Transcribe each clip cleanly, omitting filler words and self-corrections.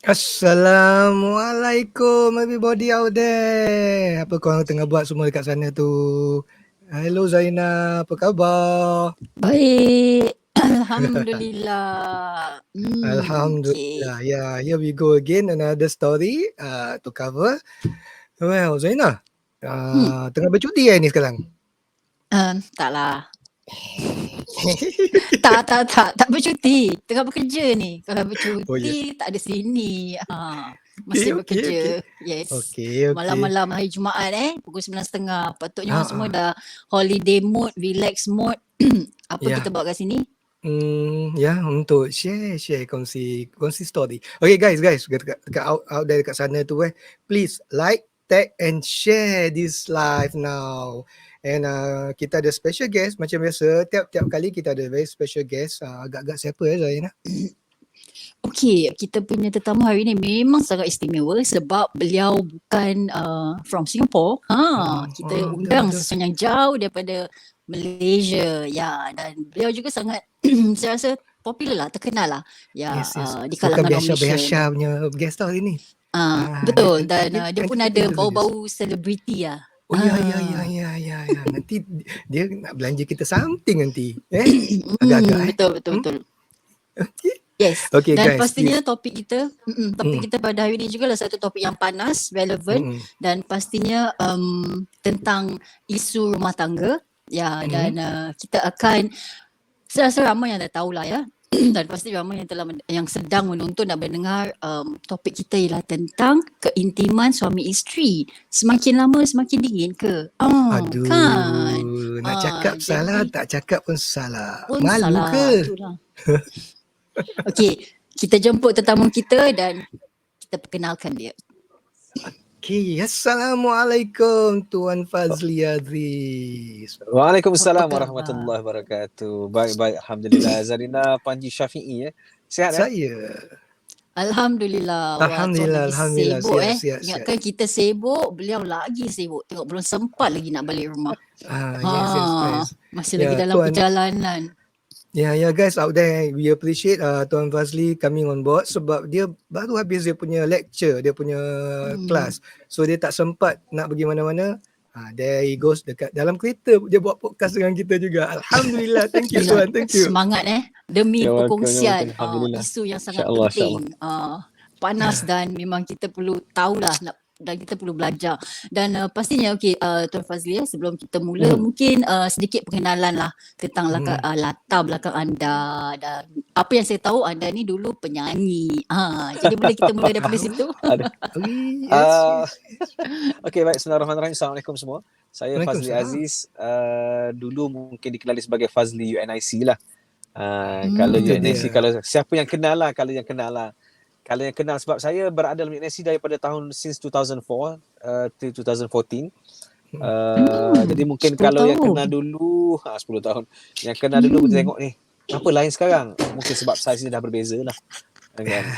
Assalamualaikum everybody out there. Apa korang tengah buat semua dekat sana tu? Hello Zaina, apa khabar? Baik. Alhamdulillah. Alhamdulillah. Yeah, here we go again, another story to cover. Well, Zaina, tengah bercuti ni sekarang? Taklah. Tak bercuti. Tengah bekerja ni. Kalau bercuti tak ada sini. Masih bekerja. Yes. Okay. Malam-malam hari Jumaat pukul 9.30. Patutnya semua dah holiday mode, relax mode. Apa kita buat kat sini? Untuk share kongsi story. Okay guys, dekat out there dekat sana tu please like, tag and share this live now. And kita ada special guest macam biasa. Tiap kali kita ada very special guest. Agak-agak siapa Zaina? Okay, kita punya tetamu hari ni memang sangat istimewa sebab beliau bukan from Singapore. Kita undang sesuatu yang jauh daripada Malaysia. Ya, dan beliau juga sangat saya rasa popular lah, terkenal lah. Ya, yes. Di kalangan Malaysia. Bukan biasa punya guest hari ni. Betul, dan dia pun ada bau-bau selebriti lah. Oh ya. Nanti dia nak belanja kita something nanti. Agak-agak. Betul. Okay. Yes. Okay, dan guys, pastinya topik kita kita pada hari ini juga adalah satu topik yang panas, relevant dan pastinya tentang isu rumah tangga. Ya, dan kita akan, saya rasa ramai yang dah tahulah ya. Dan pasti ramai yang sedang menonton dan mendengar topik kita ialah tentang keintiman suami isteri. Semakin lama semakin dingin ke? Aduh, kan? Nak cakap salah, tak cakap pun salah. Malu salah. Ke? Okey, kita jemput tetamu kita dan kita perkenalkan dia. Okay, Assalamualaikum Tuan Fazli Aziz. Waalaikumsalam warahmatullahi wabarakatuh. Baik, Alhamdulillah. Zarina Panji Syafi'i sihat Saya. Alhamdulillah. Alhamdulillah. Sibuk sihat. Ingatkan kita sibuk, beliau lagi sibuk. Tengok belum sempat lagi nak balik rumah. Yes. Masih lagi dalam perjalanan. Ya guys out there, we appreciate Tuan Fazli coming on board sebab dia baru habis dia punya lecture, dia punya kelas. So dia tak sempat nak pergi mana-mana. There he goes dekat dalam kereta dia buat podcast dengan kita juga. Alhamdulillah. Thank you Tuan. Thank you. Semangat demi perkongsian isu yang sangat penting. Panas dan memang kita perlu tahulah dan kita perlu belajar. Dan pastinya Tuan Fazli sebelum kita mula mungkin sedikit pengenalan lah tentang latar belakang anda, dan apa yang saya tahu anda ni dulu penyanyi. Jadi boleh kita mula daripada situ. Okay, baik. Bismillahirrahmanirrahim. Assalamualaikum semua. Saya Fazli Aziz. Dulu mungkin dikenali sebagai Fazli UNIC lah. Kalau UNIC, kalau siapa yang kenal lah, kalau yang kenal sebab saya berada dalam UNSC daripada tahun since 2004 till 2014. Jadi mungkin kalau yang kenal dulu 10 tahun. Yang kenal dulu tengok ni apa lain sekarang. Mungkin sebab saiz dia dah berbeza lah. Kan?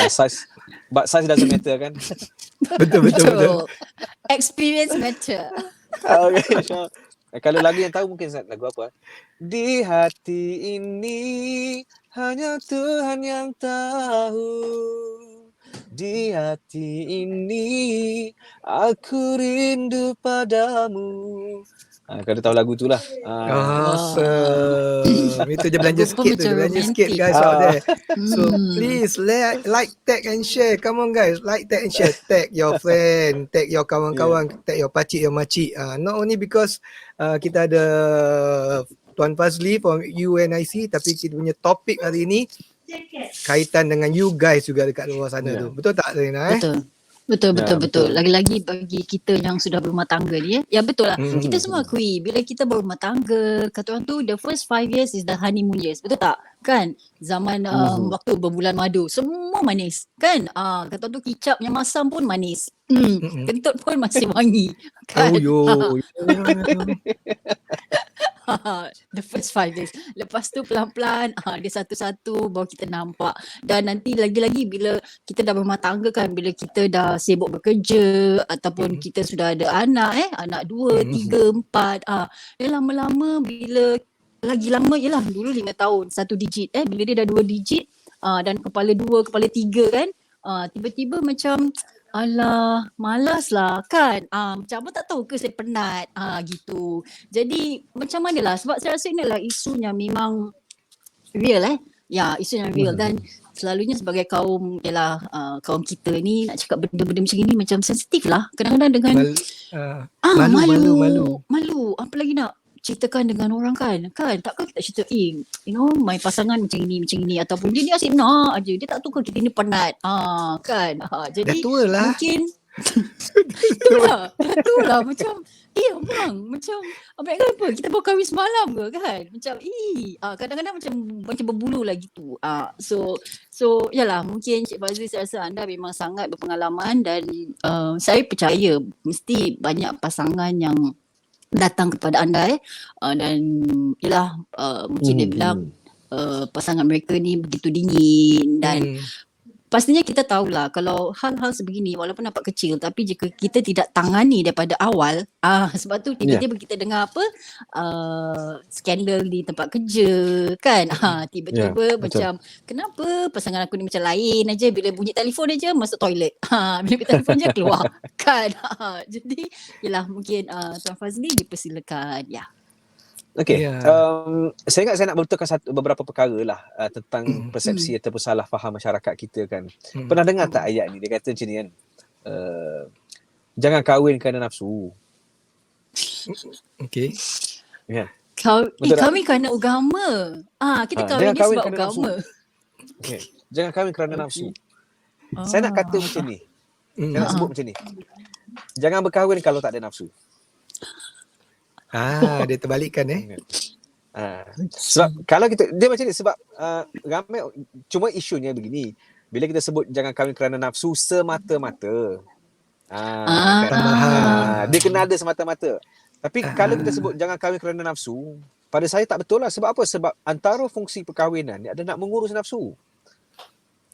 Size doesn't matter kan. Betul. Experience matter. Okay, sure. Kalau lagu yang tahu mungkin lagu apa? Di hati ini hanya Tuhan yang tahu. Di hati ini aku rindu padamu. Kalau tahu lagu tu lah. Awesome. Itu je belanja Lagu pun sikit tu. macam Dia belanja sikit romantik. guys out there. So Hmm. please like, tag and share. Come on guys. Like, tag and share. Tag your friend. Tag your kawan-kawan. Tag your pakcik, your makcik. Not only because kita ada Tuan Fazli from UNIC, tapi kita punya topik hari ni kaitan dengan you guys juga dekat luar sana tu. Betul tak Rina? Betul. Ya, betul. Lagi-lagi bagi kita yang sudah berumah tangga ni ya betul lah. Kita semua akui bila kita berumah tangga, kata orang tu the first 5 years is the honeymoon years. Betul tak? Kan? Zaman waktu berbulan madu semua manis. Kan? Kata orang tu kicap yang masam pun manis. Kentut pun masih wangi. Kan? Oh yo. The first 5 days. Lepas tu pelan-pelan dia satu-satu baru kita nampak. Dan nanti lagi-lagi bila kita dah berumah tangga kan, bila kita dah sibuk bekerja ataupun kita sudah ada anak anak 2, 3, 4 dia lama-lama bila lagi lama ialah dulu 5 tahun 1 digit bila dia dah 2 digit dan kepala 2, kepala 3 kan tiba-tiba macam alah, malas lah kan. Macam abang tak tahu ke saya penat gitu. Jadi macam mana lah, sebab saya rasa inilah isunya memang real ya, isunya real. Dan selalunya sebagai kaum kaum kita ni nak cakap benda-benda macam ni macam sensitif lah. Kadang-kadang dengan malu. Apa lagi nak ceritakan dengan orang kan takkan kita cerita my pasangan macam ini ataupun dia ni asyik nak aje, dia tak tahu ke kita ni penat kan jadi dah tua lah mungkin itulah macam abang macam abang kenapa kita baru kahwin semalam ke kan macam kadang-kadang macam berbulu lah gitu so yalah mungkin Cik Fazli saya rasa anda memang sangat berpengalaman dan saya percaya mesti banyak pasangan yang datang kepada anda dan ialah mungkin dia bilang pasangan mereka ni begitu dingin dan pastinya kita tahulah kalau hal-hal sebegini walaupun nampak kecil tapi jika kita tidak tangani daripada awal sebab tu tiba-tiba kita dengar apa skandal di tempat kerja kan tiba-tiba macam kenapa pasangan aku ni macam lain aja bila bunyi telefon aja masuk toilet bila bunyi telefon je keluar kan jadi yalah mungkin Tuan Fazli dipersilakan Okey, saya ingat saya nak betulkan beberapa perkara lah tentang persepsi ataupun salah faham masyarakat kita kan. Pernah dengar tak ayat ni? Dia kata macam ni kan, jangan kahwin kerana nafsu. Okey. Ya. Kahwin kerana agama. Kita kahwin sebab agama. Okay. Jangan kahwin kerana nafsu. Saya nak kata macam ni. Saya nak sebut macam ni. Jangan berkahwin kalau tak ada nafsu. Dia terbalikkan sebab kalau kita dia macam ni sebab ramai cuma isunya begini bila kita sebut jangan kahwin kerana nafsu semata-mata dia kena ada semata-mata tapi kalau kita sebut jangan kahwin kerana nafsu pada saya tak betul lah sebab apa sebab antara fungsi perkahwinan ni ada nak mengurus nafsu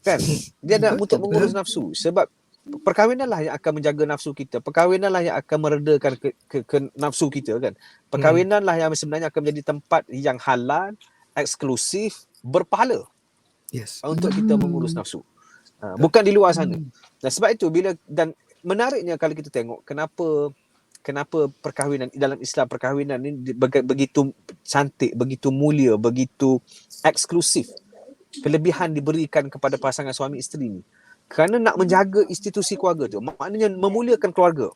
kan dia nak untuk mengurus nafsu sebab perkahwinanlah yang akan menjaga nafsu kita. Perkahwinanlah yang akan meredakan ke nafsu kita kan. Perkahwinanlah yang sebenarnya akan menjadi tempat yang halal, eksklusif, berpahala. Yes. Untuk kita mengurus nafsu. Bukan di luar sana. Dan sebab itu dan menariknya kalau kita tengok kenapa perkahwinan dalam Islam perkahwinan ni begitu cantik, begitu mulia, begitu eksklusif. Kelebihan diberikan kepada pasangan suami isteri ni. Kerana nak menjaga institusi keluarga tu. Maknanya memuliakan keluarga.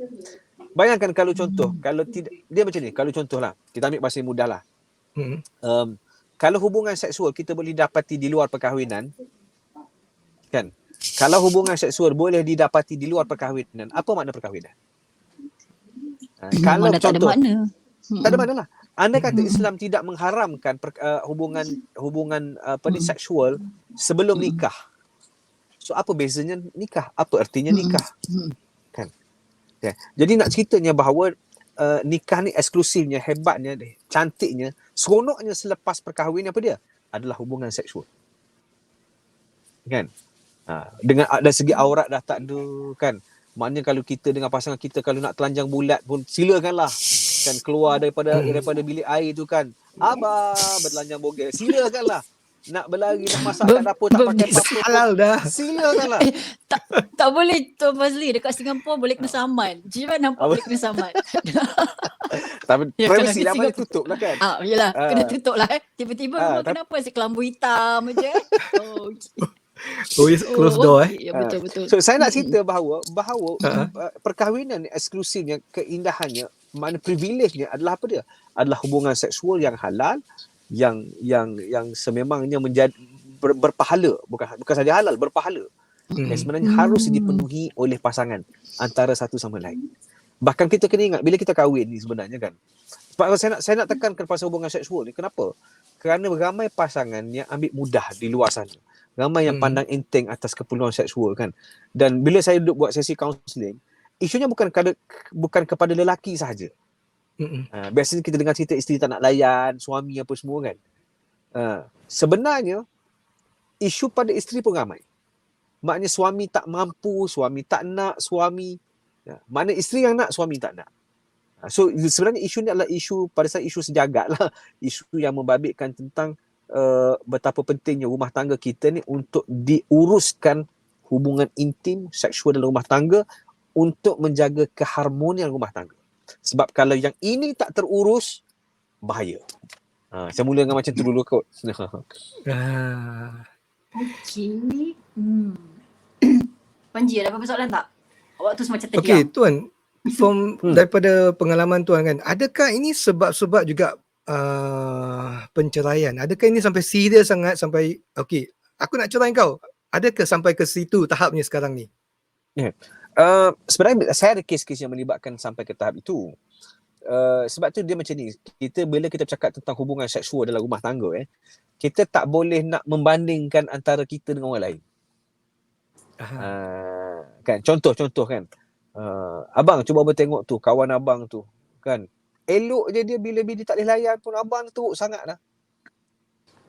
Bayangkan kalau contoh, kalau tidak dia macam ni, kalau contohlah, kita ambil bahasa mudah lah. Kalau hubungan seksual kita boleh dapati di luar perkahwinan, kan? Kalau hubungan seksual boleh didapati di luar perkahwinan, apa makna perkahwinan? Kalau contoh, tak ada makna. Tak ada makna lah. Andai kata Islam tidak mengharamkan hubungan seksual sebelum nikah. So apa bezanya nikah? Apa artinya nikah? Kan? Okay. Jadi nak ceritanya bahawa nikah ni eksklusifnya, hebatnya, cantiknya, seronoknya selepas perkahwinan apa dia? Adalah hubungan seksual. Kan? Dengan dari segi aurat dah tak ada kan. Maknanya kalau kita dengan pasangan kita kalau nak telanjang bulat pun silakanlah. Kan keluar daripada bilik air tu kan. Abah bertelanjang bogel. Silakanlah. nak berlari, nak masak kat dapur tak pakai apa-apa Halal dah. silakan lah. Tak boleh Tuan Fazli, dekat Singapura boleh kena saman. Jiran nampak Apa? boleh kena saman. Tapi Ya, privacy kalau dah di boleh Singapura- tutup lah kan. Yelah, Ah. kena tutup lah. Tiba-tiba rumah tapi- kenapa si kelambu hitam je. Oh, okay. Always close door okay. Ya, betul-betul. So saya nak cerita bahawa Ha. perkahwinan ni eksklusifnya, keindahannya, mana privilege-nya adalah apa dia? Adalah hubungan seksual yang halal, yang sememangnya menjadi berpahala, bukan saja halal, berpahala. Yang sebenarnya harus dipenuhi oleh pasangan antara satu sama lain. Bahkan kita kena ingat bila kita kahwin ni sebenarnya kan. Sebab saya nak tekankan pasal hubungan seksual ni. Kenapa? Kerana ramai pasangan yang ambil mudah di luar sana. Ramai yang pandang enteng atas keperluan seksual kan. Dan bila saya duduk buat sesi kaunseling, isunya bukan kepada lelaki sahaja. Biasanya kita dengar cerita isteri tak nak layan, suami apa semua kan. Sebenarnya isu pada isteri pun ramai. Maknanya suami tak mampu, suami tak nak, mana isteri yang nak, suami tak nak. So sebenarnya isu ni adalah isu, pada saya isu sejagat lah. Isu yang membabitkan tentang betapa pentingnya rumah tangga kita ni untuk diuruskan hubungan intim, seksual dalam rumah tangga untuk menjaga keharmonian rumah tangga. Sebab kalau yang ini tak terurus, bahaya. Saya mula dengan macam tu dulu kot. Okay. Panji, ada apa-apa soalan tak? Awak tu macam terdiam. Okey, Tuan. From daripada pengalaman Tuan kan, adakah ini sebab-sebab juga penceraian? Adakah ini sampai serius sangat sampai okey, aku nak cerai kau? Adakah sampai ke situ tahapnya sekarang ni? Sebenarnya saya ada kes-kes yang melibatkan sampai ke tahap itu. Sebab tu dia macam ni, bila kita bercakap tentang hubungan seksual dalam rumah tangga, kita tak boleh nak membandingkan antara kita dengan orang lain. Kan, contoh kan, abang cuba bertengok tu, kawan abang tu kan, elok je dia, bila bini tak boleh layan pun abang teruk sangat dah.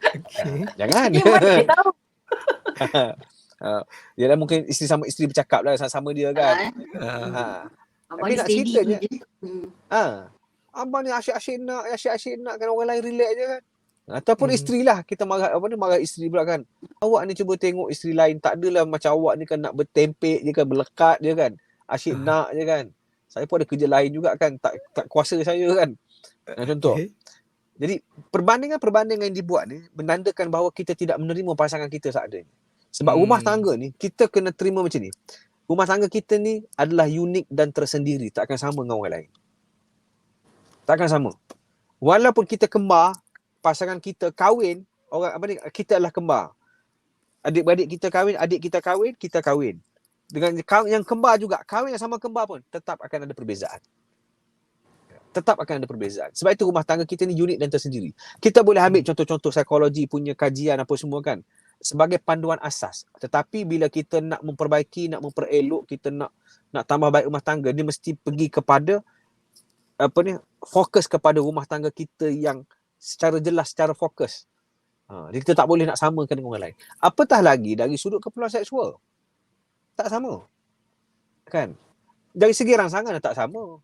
Okey. Jangan. Dia mana dia tahu? Yalah, mungkin isteri sama isteri bercakap lah sama dia kan. Abang Dia nak steady ceritanya, je. abang ni asyik-asyik nak kan, orang lain relax je kan. Ataupun isteri lah, kita marah isteri pula kan. Awak ni cuba tengok isteri lain, tak adalah macam awak ni kan nak bertempek je kan, berlekat je kan. Asyik nak je kan. Saya pun ada kerja lain juga kan, tak kuasa saya kan. Contoh. Okay. Jadi perbandingan yang dibuat ni menandakan bahawa kita tidak menerima pasangan kita seadanya. Sebab rumah tangga ni kita kena terima macam ni. Rumah tangga kita ni adalah unik dan tersendiri, tak akan sama dengan orang lain. Tak akan sama. Walaupun kita kembar, pasangan kita kahwin, kita adalah kembar. Adik-beradik kita kahwin, adik kita kahwin, kita kahwin. Dengan yang kembar juga, kahwin yang sama kembar pun tetap akan ada perbezaan. Tetap akan ada perbezaan. Sebab itu rumah tangga kita ni unik dan tersendiri. Kita boleh ambil contoh-contoh psikologi punya kajian apa semua kan, sebagai panduan asas. Tetapi bila kita nak memperbaiki, nak memperelok, kita nak tambah baik rumah tangga, dia mesti pergi kepada fokus kepada rumah tangga kita yang secara jelas, secara fokus. Jadi kita tak boleh nak samakan dengan orang lain. Apatah lagi dari sudut keperluan seksual. Tak sama. Kan? Dari segi rangsangan tak sama.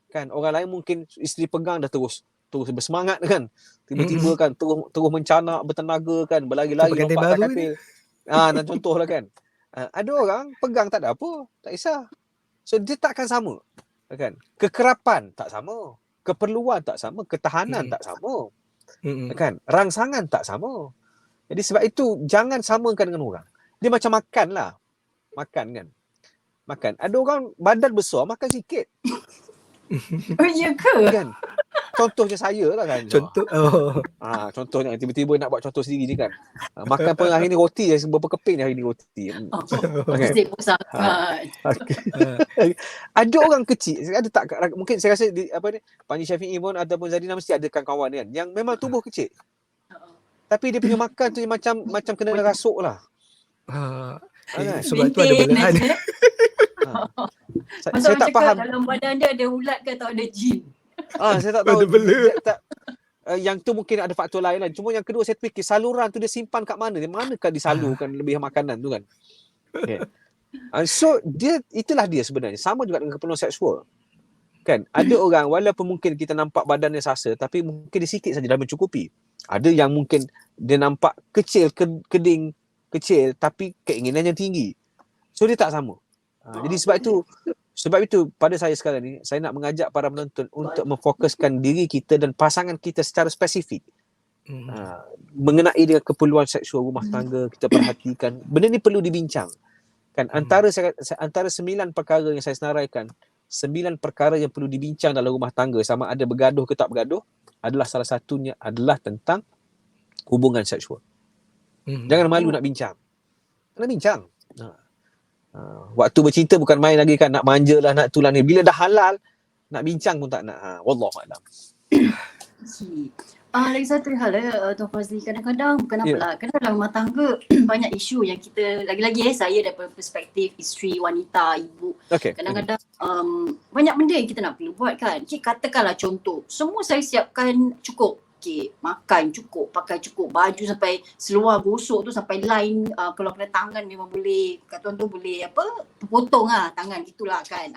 Kan, orang lain mungkin isteri pegang dah terus bersemangat kan, tiba-tiba kan terus mencanak, bertenaga kan, berlari-lari lompat atas katil. Dan contohlah kan, ada orang pegang tak ada apa, tak kisah. So dia takkan sama kan, kekerapan tak sama, keperluan tak sama, ketahanan tak sama kan, rangsangan tak sama. Jadi sebab itu jangan samakan dengan orang. Dia macam makan kan, ada orang badan besar makan sikit. Oh, ya ke? Kan? Contohnya saya lah kan. Contohnya tiba-tiba nak buat contoh sendiri ni kan. Makan pun hari ni roti, berapa keping hari ni roti. Sibuk sangat. Ada orang kecil, ada tak, mungkin saya rasa Panji Syafi'i pun ataupun Zadina mesti ada kawan kan yang memang tubuh kecil. Tapi dia punya makan tu macam kena rasuk lah. Sebab tu ada belahan. Saya tak faham dalam badan dia ada ulat ke atau ada jin. Saya tak tahu. Ada bela. Yang tu mungkin ada faktor lain lah. Cuma yang kedua saya fikir saluran tu dia simpan kat mana? Di manakah disalurkan lebih makanan tu kan? Okay. So itulah dia sebenarnya. Sama juga dengan keperluan seksual. Kan? Ada orang walaupun mungkin kita nampak badannya sasa, tapi mungkin dia sikit saja dah mencukupi. Ada yang mungkin dia nampak kecil, keding kecil tapi keinginannya tinggi. So dia tak sama. Jadi sebab itu pada saya sekarang ni, saya nak mengajak para penonton untuk memfokuskan diri kita dan pasangan kita secara spesifik. Mengenai dengan keperluan seksual rumah tangga, kita perhatikan. Benda ni perlu dibincang. Kan antara 9 perkara yang saya senaraikan, 9 perkara yang perlu dibincang dalam rumah tangga, sama ada bergaduh ke tak bergaduh, adalah salah satunya adalah tentang hubungan seksual. Jangan malu nak bincang. Nak bincang. Waktu bercinta bukan main lagi kan, nak manja lah, nak tulang ni. Bila dah halal, nak bincang pun tak nak. Wallahualam. Lagi satu hal Tuan Fazli, kadang-kadang bukan apalah, kadang dalam rumah tangga banyak isu yang kita, lagi-lagi saya daripada perspektif isteri, wanita, ibu, kadang-kadang banyak benda yang kita nak perlu buat kan. Katakanlah contoh, semua saya siapkan cukup. Makan cukup, pakai cukup, baju sampai seluar gosok tu sampai line, kalau kena tangan memang boleh, kat tuan tu boleh potong tangan gitulah kan.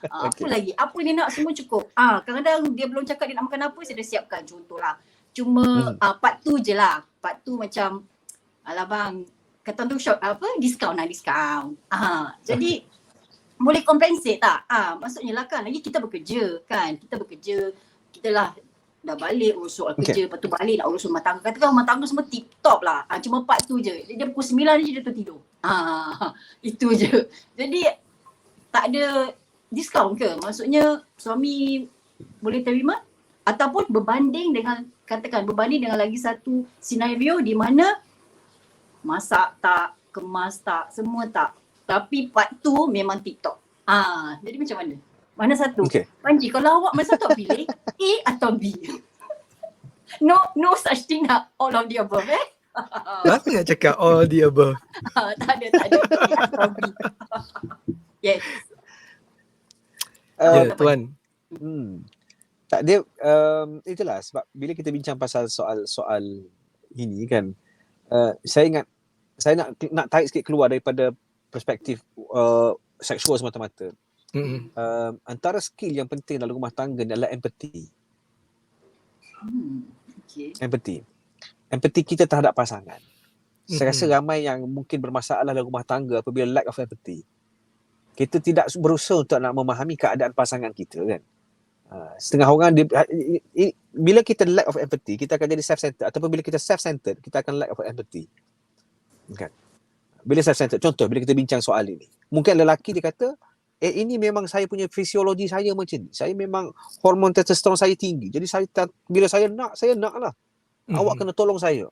Apa lagi, apa dia nak semua cukup. Kadang-kadang dia belum cakap dia nak makan apa, saya dah siapkan contohlah. Cuma part tu je lah, part tu macam alah bang, kata tu shop diskaun. Jadi boleh compensate tak? Maksudnya lah kan, lagi kita bekerja, kita lah dah balik urus soal kerja, lepas tu balik nak urus rumah tangga. Katakan rumah tangga semua tip top lah. Cuma part tu je. Dia pukul 9 je dia tu tidur. Itu je. Jadi tak ada diskaun ke? Maksudnya suami boleh terima? Ataupun berbanding dengan lagi satu senario di mana masak tak, kemas tak, semua tak. Tapi part tu memang tip top. Jadi macam mana? Mana satu? Panji, kalau awak mana satu pilih A atau B? No such thing nak all of the above Kenapa nak cakap all the above? Tak ada A atau B. Yes. Tuan. Tak dia itulah sebab bila kita bincang pasal soal ini kan, saya nak tarik sikit keluar daripada perspektif seksual semata-mata. Antara skill yang penting dalam rumah tangga adalah empathy. Empathy kita terhadap pasangan. Saya rasa ramai yang mungkin bermasalah dalam rumah tangga apabila lack of empathy. Kita tidak berusaha untuk nak memahami keadaan pasangan kita kan. Setengah orang bila kita lack of empathy, kita akan jadi self-centered, ataupun bila kita self-centered, kita akan lack of empathy. Kan? Bila self-centered, contoh bila kita bincang soal ini, mungkin lelaki dia kata, ini memang saya punya fisiologi saya macam ni. Saya memang hormon testosteron saya tinggi. Jadi bila saya nak lah. Awak kena tolong saya.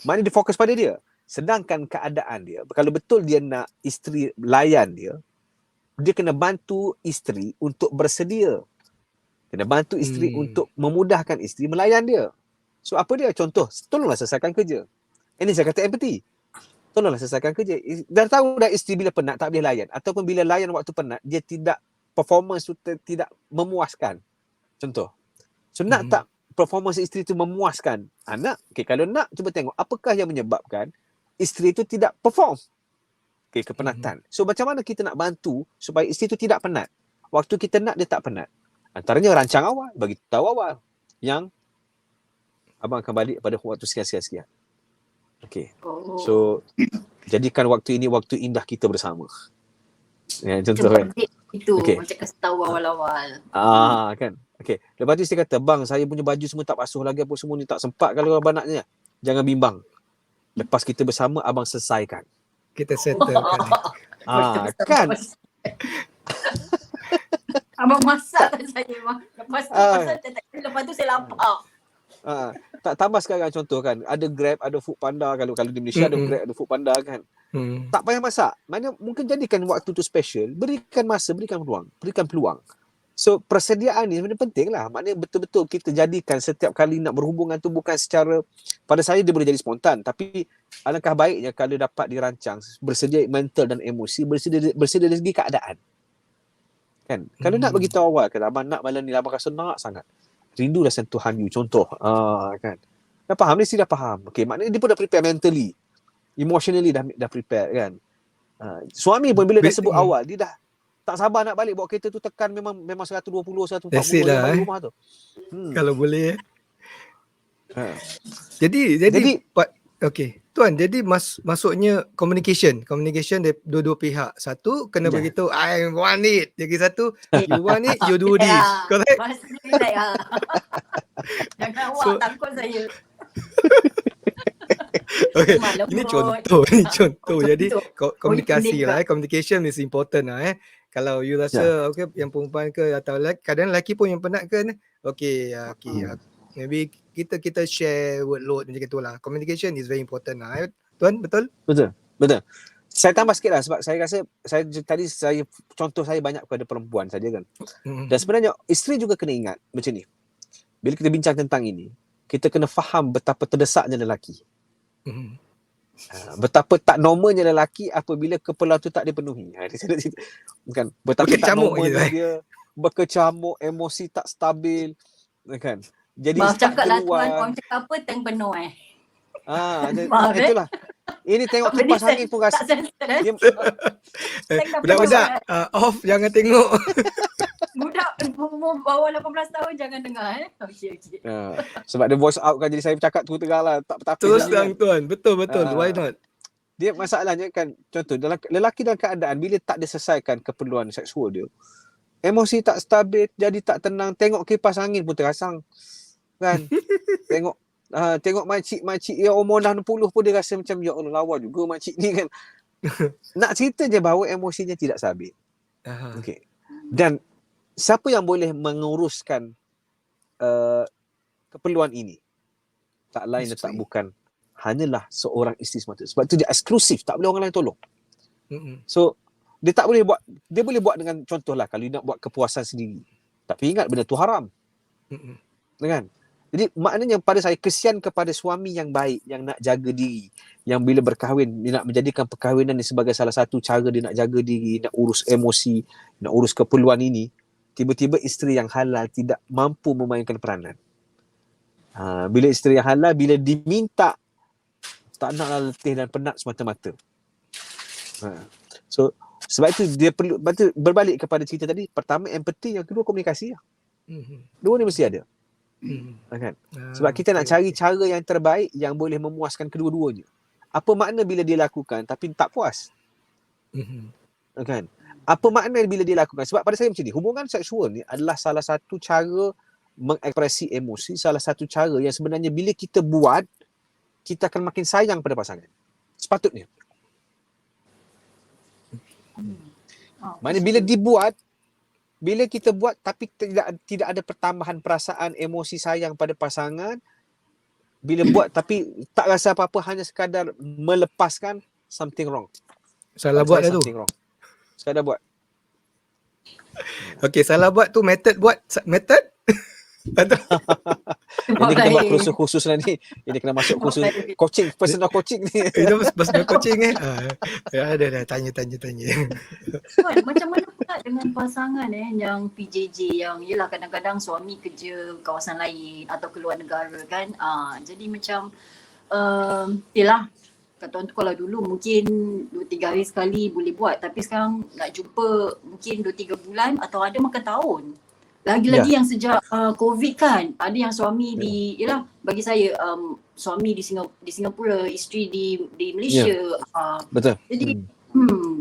Mana dia fokus pada dia. Sedangkan keadaan dia, kalau betul dia nak isteri layan dia kena bantu isteri untuk bersedia. Kena bantu isteri untuk memudahkan isteri melayan dia. So apa dia? Contoh, tolonglah selesaikan kerja. Ini saya kata empathy. Tolonglah selesaikan kerja. Dah tahu dah isteri bila penat tak boleh layan. Ataupun bila layan waktu penat, dia tidak, performance tu tidak memuaskan. Contoh. So nak tak performance isteri tu memuaskan? Nak. Kalau nak, cuba tengok apakah yang menyebabkan isteri tu tidak perform. Kepenatan. So macam mana kita nak bantu supaya isteri tu tidak penat? Waktu kita nak, dia tak penat. Antaranya rancang awal, bagi tahu awal. Yang abang akan balik pada waktu sekian-sekian. So jadikan waktu ini waktu indah kita bersama. Contoh kan. Itu macam kasih tahu awal-awal. Kan. Lepas tu dia kata, bang, saya punya baju semua tak basuh lagi, apa semua ni tak sempat kalau abang naknya. Jangan bimbang. Lepas kita bersama, abang selesaikan. Kita settlekan. Kan. Abang masak kan saya bang. Lepas tu saya lapar. Tak tambah sekarang contoh kan, ada Grab, ada Food Panda, kalau di Malaysia ada Grab, ada Food Panda kan. Tak payah masak. Mana mungkin jadikan waktu tu special, berikan masa, berikan peluang. So persediaan ni sebenarnya penting lah. Maknanya betul-betul kita jadikan setiap kali nak berhubungan tu bukan secara, pada saya dia boleh jadi spontan, tapi alangkah baiknya kalau dapat dirancang, bersedia mental dan emosi, bersedia dari segi keadaan. Kan? Kalau nak bagi tahu awal, kata abang nak malam ni, abang rasa nak sangat. Rindulah sentuhan you, contoh. Kan. Dah faham, dia dah faham. Maknanya dia pun dah prepare mentally. Emotionally dah prepare kan. Suami pun bila dah sebut awal, dia dah tak sabar nak balik bawa kereta tu, tekan memang 120, 140 lah, balik rumah tu. Kalau boleh. Jadi okey. Tuan, jadi masuknya communication dari dua-dua pihak. Satu kena beritahu I want it. Jadi satu you want it, you do this. Correct? Bahasa relax lah. Jangan awak takut saya. Okay. Malam Ini kot. contoh. Jadi komunikasi unik lah. Communication is important lah. Kalau you rasa okay, yang perempuan ke atau kadang lelaki pun yang penat ke, okay, maybe kita share workload macam itulah. Communication is very important lah. Tuan, betul? Betul. Saya tambah sikit lah sebab saya rasa contoh saya banyak kepada perempuan saja kan. Dan sebenarnya isteri juga kena ingat macam ni. Bila kita bincang tentang ini, kita kena faham betapa terdesaknya lelaki. Betapa tak normalnya lelaki apabila keperluan tu tak dipenuhi. Kan? Betapa tak normalnya dia berkecamuk, emosi tak stabil, kan? Jadi cakaplah tuan, orang cakap apa tank penuh itulah. Ini tengok kipas angin pun rasa. Budak-budak off, jangan tengok. Budak bawah 18 tahun jangan dengar Okey. Sebab dia voice out kan, jadi saya bercakap terus-terang lah. Terus terang tuan, betul. Why not? Dia masalahnya kan, contoh lelaki dalam keadaan bila tak diselesaikan keperluan seksual dia, emosi tak stabil, jadi tak tenang, tengok kipas angin pun terasang. Kan? Tengok makcik yang umur 60 pun dia rasa macam ya Allah lawa juga makcik ni kan. Nak cerita je bahawa emosinya tidak stabil. Okey. Dan siapa yang boleh menguruskan keperluan ini? Tak lain dan tak bukan hanyalah seorang isteri semata. Sebab tu dia eksklusif, tak boleh orang lain tolong. So dia tak boleh buat, dia boleh buat dengan contohlah kalau dia nak buat kepuasan sendiri. Tapi ingat benda tu haram. Kan? Jadi maknanya pada saya kesian kepada suami yang baik, yang nak jaga diri, yang bila berkahwin dia nak menjadikan perkahwinan ni sebagai salah satu cara dia nak jaga diri, nak urus emosi, nak urus keperluan ini. Tiba-tiba isteri yang halal tidak mampu memainkan peranan. Bila isteri yang halal, bila diminta, tak naklah letih dan penat semata-mata. So sebab itu dia perlu berbalik kepada cerita tadi. Pertama empathy, yang kedua komunikasi. Dua ni mesti ada. Kan? Sebab kita nak cari cara yang terbaik yang boleh memuaskan kedua-duanya. Apa makna bila dia lakukan tapi tak puas? Kan? Apa makna bila dia lakukan? Sebab pada saya macam ni, hubungan seksual ni adalah salah satu cara mengekspresi emosi, salah satu cara yang sebenarnya bila kita buat, kita akan makin sayang pada pasangan. Sepatutnya. Maksudnya bila kita buat tapi tidak ada pertambahan perasaan emosi sayang pada pasangan, bila buat tapi tak rasa apa-apa, hanya sekadar melepaskan, something wrong. Salah buat dah tu. Sekadar buat. Okey, salah buat tu method Ini kita buat khusus lah ni. Ini kena masuk khusus coaching, personal coaching ni. Itu personal coaching Ada tanya. Macam mana pula dengan pasangan yang PJJ, yang yelah kadang-kadang suami kerja kawasan lain atau keluar negara kan. Jadi macam yelah kata orang tu kalau dulu mungkin 2-3 hari sekali boleh buat, tapi sekarang nak jumpa mungkin 2-3 bulan atau ada makan tahun. Lagi-lagi yang sejak COVID kan, ada yang suami yelah bagi saya suami di Singapura, isteri di Malaysia. Betul. Jadi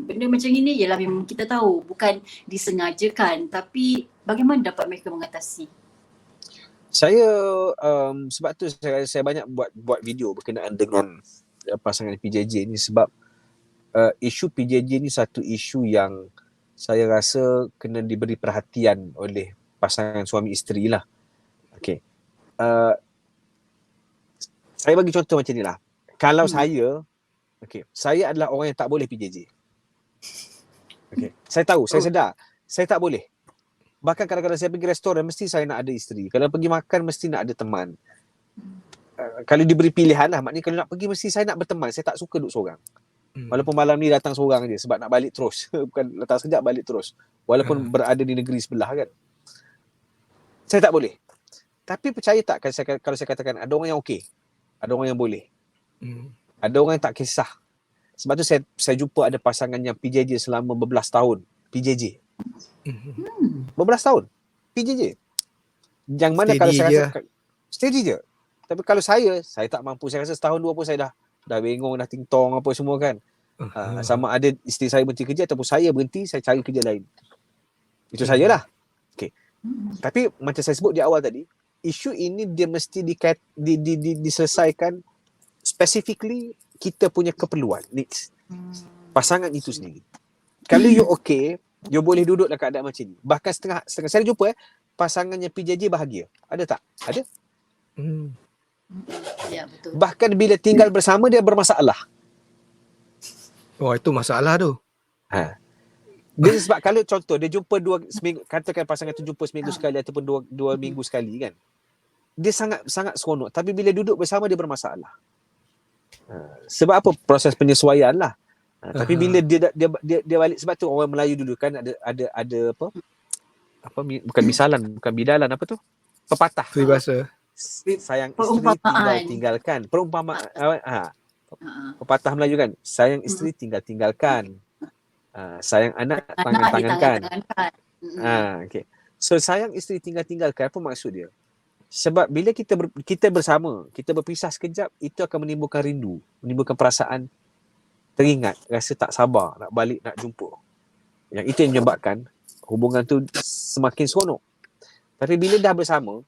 benda macam ini ialah memang kita tahu bukan disengajakan, tapi bagaimana dapat mereka mengatasi? Saya sebab tu saya banyak buat video berkenaan dengan pasangan PJJ ni, sebab isu PJJ ni satu isu yang saya rasa kena diberi perhatian oleh pasangan suami isteri lah. Okay. Saya bagi contoh macam ni lah. Kalau saya adalah orang yang tak boleh PJJ. Okay. Saya tahu, saya sedar. Saya tak boleh. Bahkan kadang-kadang saya pergi restoran, mesti saya nak ada isteri. Kalau pergi makan, mesti nak ada teman. Kalau diberi pilihan lah, maknanya kalau nak pergi, mesti saya nak berteman. Saya tak suka duduk seorang. Walaupun malam ni datang seorang je, sebab nak balik terus. Bukan datang sekejap, balik terus. Walaupun berada di negeri sebelah kan. Saya tak boleh. Tapi percaya tak kalau saya katakan ada orang yang okey, ada orang yang boleh, ada orang yang tak kisah. Sebab tu saya jumpa ada pasangan yang PJJ selama berbelas tahun. PJJ. Berbelas tahun. PJJ. Yang mana steady kalau saya rasa steady je. Tapi kalau saya tak mampu. Saya rasa setahun 2 pun saya dah bengong, dah ting-tong apa semua kan. Sama ada isteri saya berhenti kerja ataupun saya berhenti, saya cari kerja lain. Itu sajalah. Okay. Tapi macam saya sebut di awal tadi, isu ini dia mesti diselesaikan specifically kita punya keperluan, needs. Pasangan itu sendiri. Kalau you okay, you boleh duduk dalam keadaan macam ni. Bahkan setengah saya jumpa pasangannya PJJ bahagia. Ada tak? Ada. Ya, betul. Bahkan bila tinggal bersama dia bermasalah. Oh, itu masalah tu. Dia sebab kalau contoh dia jumpa seminggu, katakan pasangan tu jumpa seminggu sekali ataupun dua minggu sekali kan. Dia sangat seronok, tapi bila duduk bersama dia bermasalah. Sebab apa? Proses penyesuaian lah. Tapi bila dia balik, sebab tu orang Melayu dulu kan ada apa bukan misalan, bukan bidalan, apa tu? Pepatah. Peribahasa. Sayang isteri tinggalkan. Perumpamaan. Pepatah Melayu kan, sayang isteri tinggalkan. Sayang anak tangan-tangankan. Okay. So sayang isteri tinggalkan, apa maksud dia? Sebab bila kita bersama, kita berpisah sekejap, itu akan menimbulkan rindu, menimbulkan perasaan teringat, rasa tak sabar nak balik, nak jumpa. Yang itu yang menyebabkan hubungan tu semakin seronok. Tapi bila dah bersama,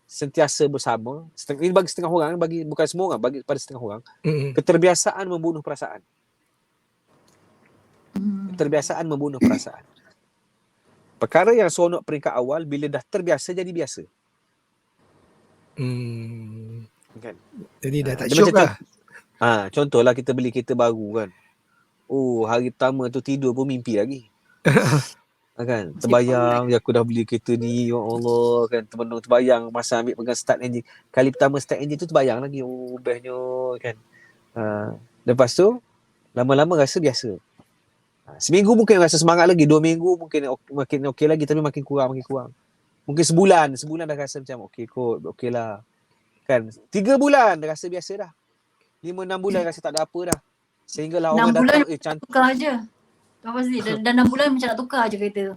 sentiasa bersama, ini bagi setengah orang, bukan semua orang, bagi pada setengah orang, keterbiasaan membunuh perasaan. Keterbiasaan membunuh perasaan. Perkara yang seronok peringkat awal, bila dah terbiasa jadi biasa. Kan? Jadi dah tak syok lah. Contohlah kita beli kereta baru kan. Oh, hari pertama tu tidur pun mimpi lagi. Kan? Terbayang aku dah beli kereta ni, ya Allah kan, terbayang masa ambil pegang start engine. Kali pertama start engine tu terbayang lagi, oh bestnya kan. Lepas tu lama-lama rasa biasa. Seminggu mungkin rasa semangat lagi, 2 minggu mungkin makin okey lagi, tapi makin kurang. Mungkin sebulan dah rasa macam okey kot, okey lah. Kan? 3 bulan dah rasa biasa dah. 5-6 bulan rasa tak ada apa dah. Sehinggalah orang datang, cantik. Tukar je. Apa sih? Dah 6 bulan macam nak tukar je kereta tu.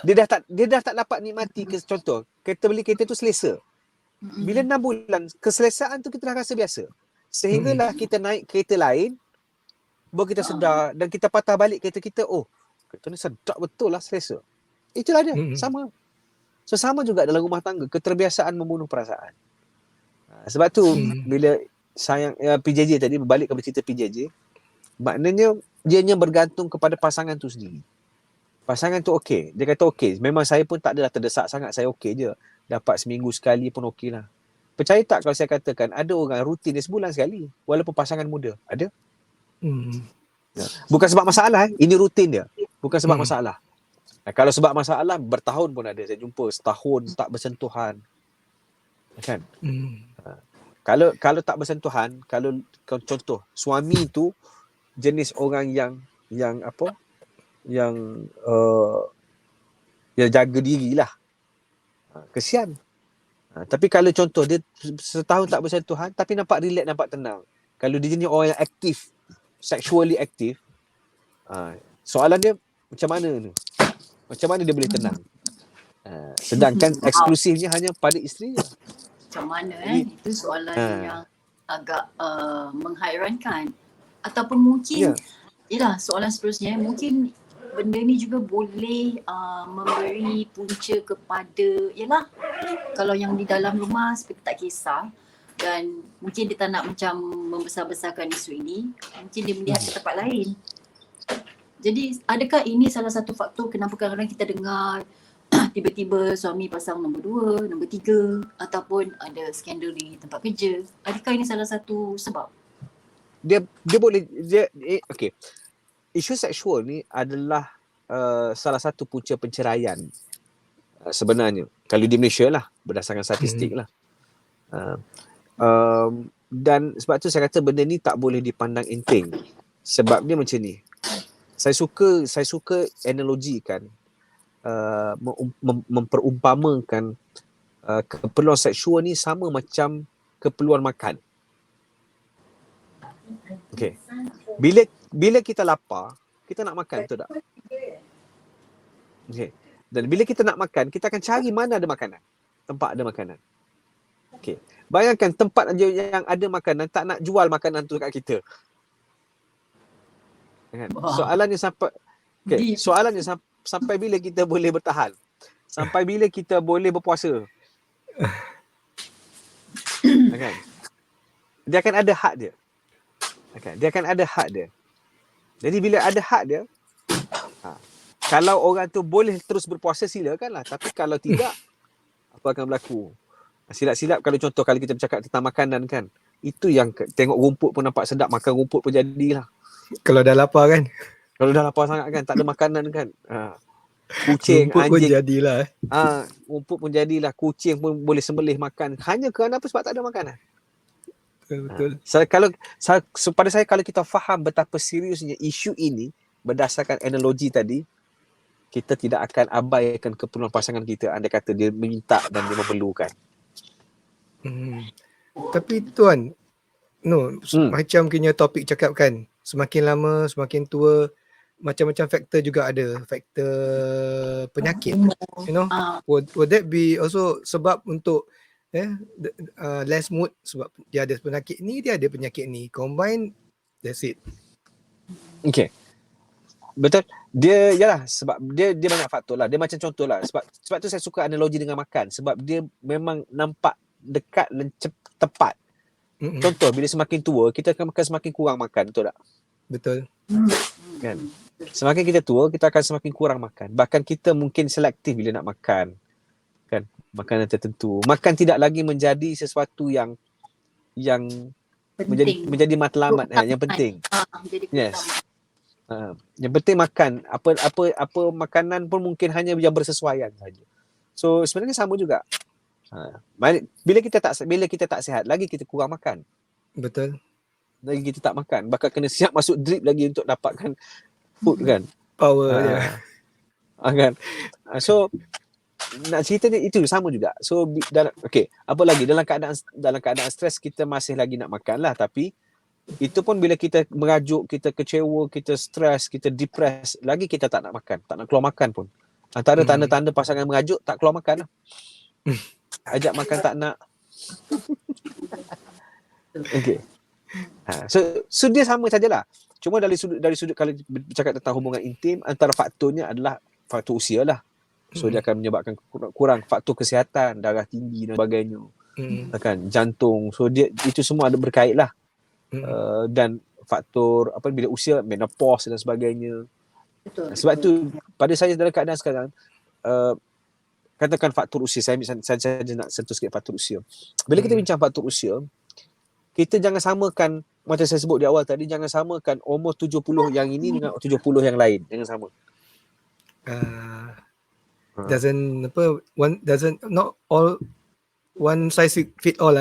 Dia dah tak dapat nikmati. Contoh, kita beli kereta tu selesa. Bila 6 bulan, keselesaan tu kita dah rasa biasa. Sehinggalah kita naik kereta lain, baru kita sedar dan kita patah balik kereta kita, oh, kereta ni sedap betul lah, selesa. Itulah dia, sama. So sama juga dalam rumah tangga, keterbiasaan membunuh perasaan. Sebab tu bila sayang PJJ tadi, berbalik kepada cerita PJJ, maknanya dia hanya bergantung kepada pasangan tu sendiri. Pasangan tu okey, dia kata okey, memang saya pun tak adalah terdesak sangat, saya okey je. Dapat seminggu sekali pun okey lah. Percaya tak kalau saya katakan ada orang rutin dia sebulan sekali walaupun pasangan muda? Ada? Bukan sebab masalah, ini rutin dia. Bukan sebab masalah. Kalau sebab masalah, bertahun pun ada. Saya jumpa setahun tak bersentuhan. Kan? Kalau tak bersentuhan, kalau contoh suami tu jenis orang yang jaga diri lah. Kesian. Tapi kalau contoh dia setahun tak bersentuhan tapi nampak relax, nampak tenang. Kalau dia jenis orang yang aktif, sexually aktif, soalan dia macam mana tu? Macam mana dia boleh tenang? Sedangkan eksklusifnya hanya pada isteri dia. Macam mana itu soalan yang agak menghairankan. Ataupun mungkin yalah, soalan seterusnya, mungkin benda ni juga boleh memberi punca kepada, yalah, kalau yang di dalam rumah seperti tak kisah dan mungkin dia tak nak macam membesar-besarkan isu ini, mungkin dia melihat ke tempat lain. Jadi adakah ini salah satu faktor kenapa kadang-kadang kita dengar tiba-tiba suami pasang nombor 2, nombor 3 ataupun ada skandal di tempat kerja? Adakah ini salah satu sebab? Dia boleh okey. Isu seksual ni adalah salah satu punca penceraian sebenarnya. Kalau di Malaysia lah, berdasarkan statistik lah. Dan sebab tu saya kata benda ni tak boleh dipandang enteng. Sebab dia macam ni. Saya suka analogikan, memperumpamakan keperluan seksual ni sama macam keperluan makan. Okay. Bila kita lapar, kita nak makan, betul tak? Okay. Dan bila kita nak makan, kita akan cari mana ada makanan. Tempat ada makanan. Okay. Bayangkan tempat aja yang ada makanan tak nak jual makanan tu kat kita. Kan? Soalannya sampai bila kita boleh bertahan? Sampai bila kita boleh berpuasa? Kan? Dia akan ada hak dia. Okay. Dia akan ada hak dia. Jadi bila ada hak dia, kalau orang tu boleh terus berpuasa silakanlah. Tapi kalau tidak, apa akan berlaku? Silap-silap kalau contoh kalau kita bercakap tentang makanan kan, itu yang tengok rumput pun nampak sedap, makan rumput pun jadilah. Kalau dah lapar kan. Kalau dah lapar sangat kan, tak ada makanan kan. Kucing, rumput anjing. Pun jadilah. Rumput pun jadilah, kucing pun boleh sembelih makan. Hanya kerana apa? Sebab tak ada makanan. Betul. Pada saya kalau kita faham betapa seriusnya isu ini berdasarkan analogi tadi, kita tidak akan abaikan keperluan pasangan kita andai kata dia meminta dan dia memerlukan. Tapi tuan, macam punya topik cakap kan, semakin lama semakin tua, macam-macam faktor juga ada, faktor penyakit, would that be also sebab untuk less mood, sebab dia ada penyakit ni, dia ada penyakit ni, combine, that's it. Okay, betul. Dia yalah, sebab dia banyak faktor lah. Dia macam contoh lah, sebab tu saya suka analogi dengan makan, sebab dia memang nampak dekat dan tepat. Contoh, bila semakin tua kita akan semakin kurang makan, betul tak? Betul. Kan? Semakin kita tua kita akan semakin kurang makan. Bahkan kita mungkin selektif bila nak makan. Kan? Makanan tertentu. Makan tidak lagi menjadi sesuatu yang menjadi matlamat, yang penting. Yes. Yang penting makan. Apa makanan pun mungkin hanya yang bersesuaian saja. So sebenarnya sama juga. Bila kita tak sihat, lagi kita kurang makan. Betul. Lagi kita tak makan. Bahkan kena siap masuk drip lagi untuk dapatkan food kan. Power kan. So nak ceritanya itu sama juga. So apa lagi dalam keadaan stres kita masih lagi nak makan lah, tapi itu pun bila kita merajuk, kita kecewa, kita stres, kita depres, lagi kita tak nak makan, tak nak keluar makan pun. Antara tanda-tanda pasangan merajuk, tak keluar makan lah. Ajak makan tak nak. Okay. So dia sama sajalah. Cuma dari sudut kalau bercakap tentang hubungan intim, antara faktornya adalah faktor usia lah. So dia akan menyebabkan kurang faktor kesihatan, darah tinggi dan sebagainya. Kan, jantung. So dia itu semua ada berkait lah. Dan faktor bila usia, menopause dan sebagainya. Betul. Sebab tu pada saya dalam keadaan sekarang, katakan faktor usia, saya nak sentuh sikit faktor usia. Bila kita bincang faktor usia, kita jangan samakan, macam saya sebut di awal tadi, jangan samakan umur 70 yang ini dengan 70 yang lain. Jangan sama. Not all one size fit all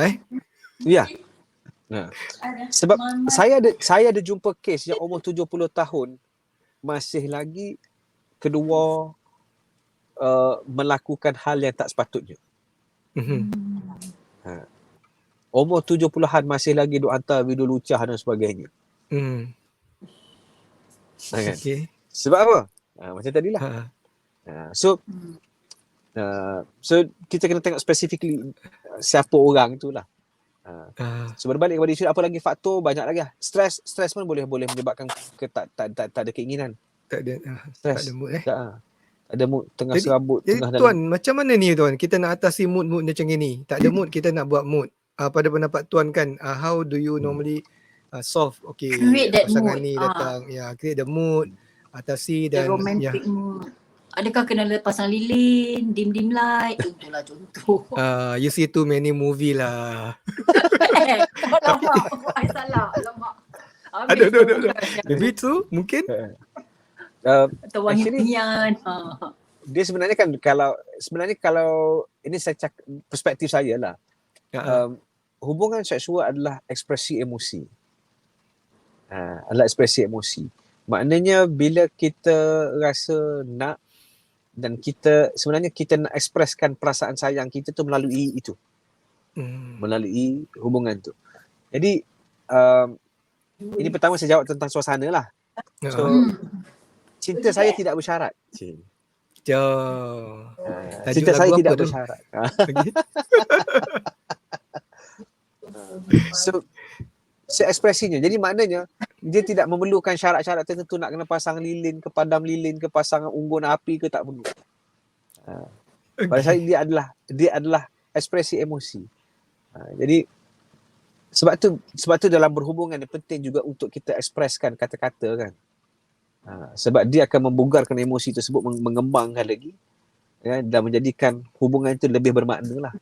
Ya. Sebab saya ada jumpa kes yang umur 70 tahun masih lagi kedua melakukan hal yang tak sepatutnya. Umur 70-an masih lagi duk hantar video lucah dan sebagainya. Kan? Okay. Sebab apa? Macam tadilah. So kita kena tengok specifically siapa orang itulah. So berbalik kepada isu, apa lagi faktor, banyak lagi lah. Stres pun boleh menyebabkan tak ada keinginan. Tak ada mood Tak ada mood, tengah serabut. Jadi tuan, macam mana ni tuan kita nak atasi mood macam ni? Tak ada mood, kita nak buat mood. Pada pendapat tuan kan, how do you normally solve pasangan ni datang, create the mood, atasi dan romantic mood. Adakah kena pasang lilin, dim light, contoh. You see too many movie lah. Alamak, salah. Alamak. Aduh. Maybe tu mungkin. Atau wangian. Dia sebenarnya kan kalau ini saya cakap perspektif saya lah. Hubungan seksual adalah ekspresi emosi. Adalah ekspresi emosi. Maknanya bila kita rasa nak, dan kita nak ekspreskan perasaan sayang kita tu melalui itu. Melalui hubungan tu. Jadi ini pertama saya jawab tentang suasana lah. So cinta saya tidak bersyarat. Cinta saya tidak bersyarat. So ekspresinya. Jadi maknanya dia tidak memerlukan syarat-syarat tertentu nak kena pasang lilin ke, padam lilin ke, pasang unggun api ke, tak perlu. Pada saya dia adalah ekspresi emosi. Jadi sebab tu dalam berhubungan dia penting juga untuk kita ekspreskan kata-kata kan. Sebab dia akan membugarkan emosi tersebut, mengembangkan lagi, ya, dan menjadikan hubungan itu lebih bermakna lah.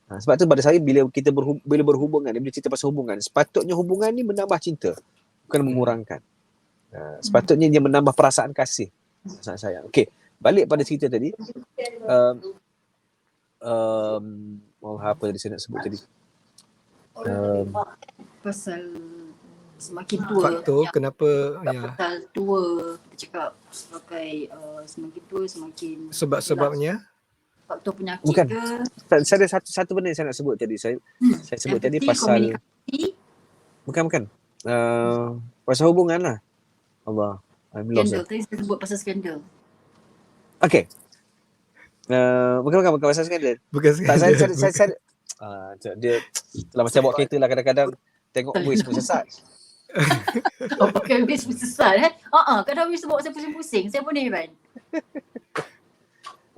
Sebab tu pada saya bila kita berhubungan, bila cerita pasal hubungan, sepatutnya hubungan ni menambah cinta, bukan mengurangkan. Sepatutnya dia menambah perasaan kasih, perasaan sayang. Okey, balik pada cerita tadi. Apa tadi saya nak sebut tadi? Pasal semakin tua. Faktor kenapa Pasal tua, kita cakap sebagai semakin tua semakin. Sebab-sebabnya? Faktor penyakit Bukan. ke? Saya ada satu benda yang saya nak sebut tadi. Saya sebut tadi pasal komunikasi. Bukan. Pasal hubungan lah. Allah, I'm lost. Skandal. Tadi saya sebut pasal skandal. Okay. Bukan pasal skandal. Bukan skandal. Tak, saya dia telah macam bawa kereta lah, kadang-kadang tengok voice pun sesat. Pakai voice pun sesat kadang voice bawa saya pusing-pusing. Saya pun heran.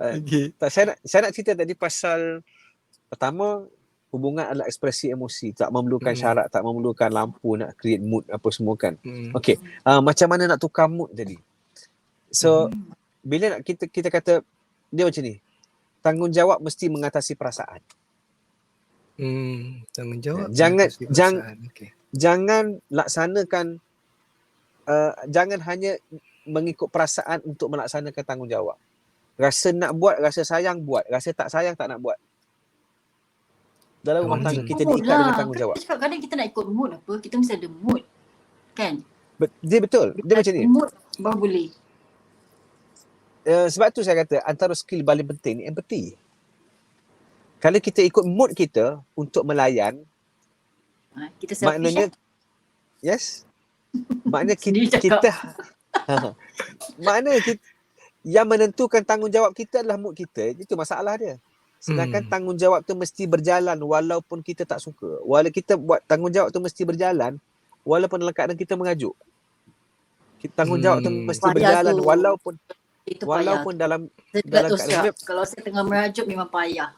Okay. Saya nak cerita tadi pasal pertama, hubungan adalah ekspresi emosi, tak memerlukan syarat, tak memerlukan lampu nak create mood apa semua kan. Okey, macam mana nak tukar mood tadi. So bila nak kita kata dia macam ni, tanggungjawab mesti mengatasi perasaan. Tanggungjawab. Jangan laksanakan jangan hanya mengikut perasaan untuk melaksanakan tanggungjawab. Rasa nak buat, rasa sayang buat, rasa tak sayang tak nak buat. Dalam rumah tangga kita diikat dengan tanggungjawab. Kadang kita nak ikut mood apa, kita mesti ada mood. Kan? Dia betul. Dia macam ni. Mood baru boleh. Sebab tu saya kata antara skill paling penting ni empathy. Kalau kita ikut mood kita untuk melayan, kita selfish. maknanya yes. Maknanya kita maknanya kita, yang menentukan tanggungjawab kita adalah mood kita. Itu masalah dia. Sedangkan tanggungjawab tu mesti berjalan walaupun kita tak suka. Walau kita buat tanggungjawab tu mesti berjalan walaupun dalam keadaan kita mengajuk. Tanggungjawab tu mesti berjalan tu. walaupun dalam keadaan kalau saya tengah merajuk memang payah.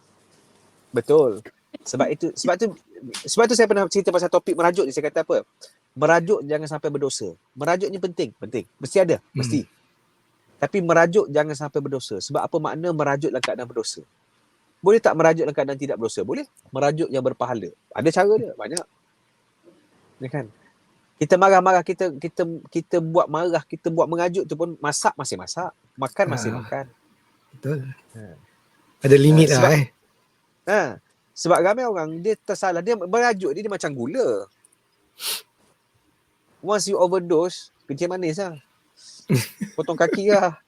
Betul. Sebab tu saya pernah cerita pasal topik merajuk ni. Saya kata apa? Merajuk jangan sampai berdosa. Merajuk ni penting. Mesti ada, mesti. Tapi merajuk jangan sampai berdosa. Sebab apa makna merajuk dalam keadaan berdosa? Boleh tak merajuk dalam keadaan tidak berdosa? Boleh. Merajuk yang berpahala. Ada cara dia, banyak. Ya kan? Kita marah-marah, kita buat marah, kita buat mengajuk tu pun masak masih masak, makan masih makan. Betul. Ada limit sebab ramai orang dia tersalah, dia merajuk dia macam gula. Once you overdose, kencing manis lah. Potong kaki lah.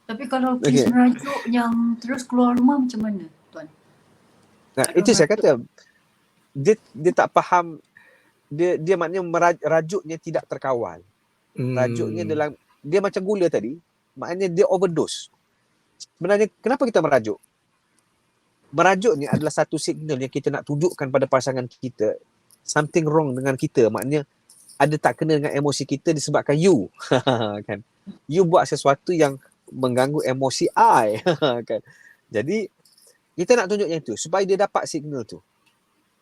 Tapi kalau kes merajuk yang terus keluar rumah macam mana, Tuan? Itu saya kata dia tak faham, dia maknanya rajuknya tidak terkawal. Rajuknya dalam, dia macam gula tadi, maknanya dia overdose. Sebenarnya kenapa kita merajuk? Merajuk ni adalah satu signal yang kita nak tunjukkan pada pasangan kita something wrong dengan kita. Maknanya ada tak kena dengan emosi kita disebabkan you. Kan? You buat sesuatu yang mengganggu emosi I. Kan? Jadi kita nak tunjuk yang tu supaya dia dapat signal tu.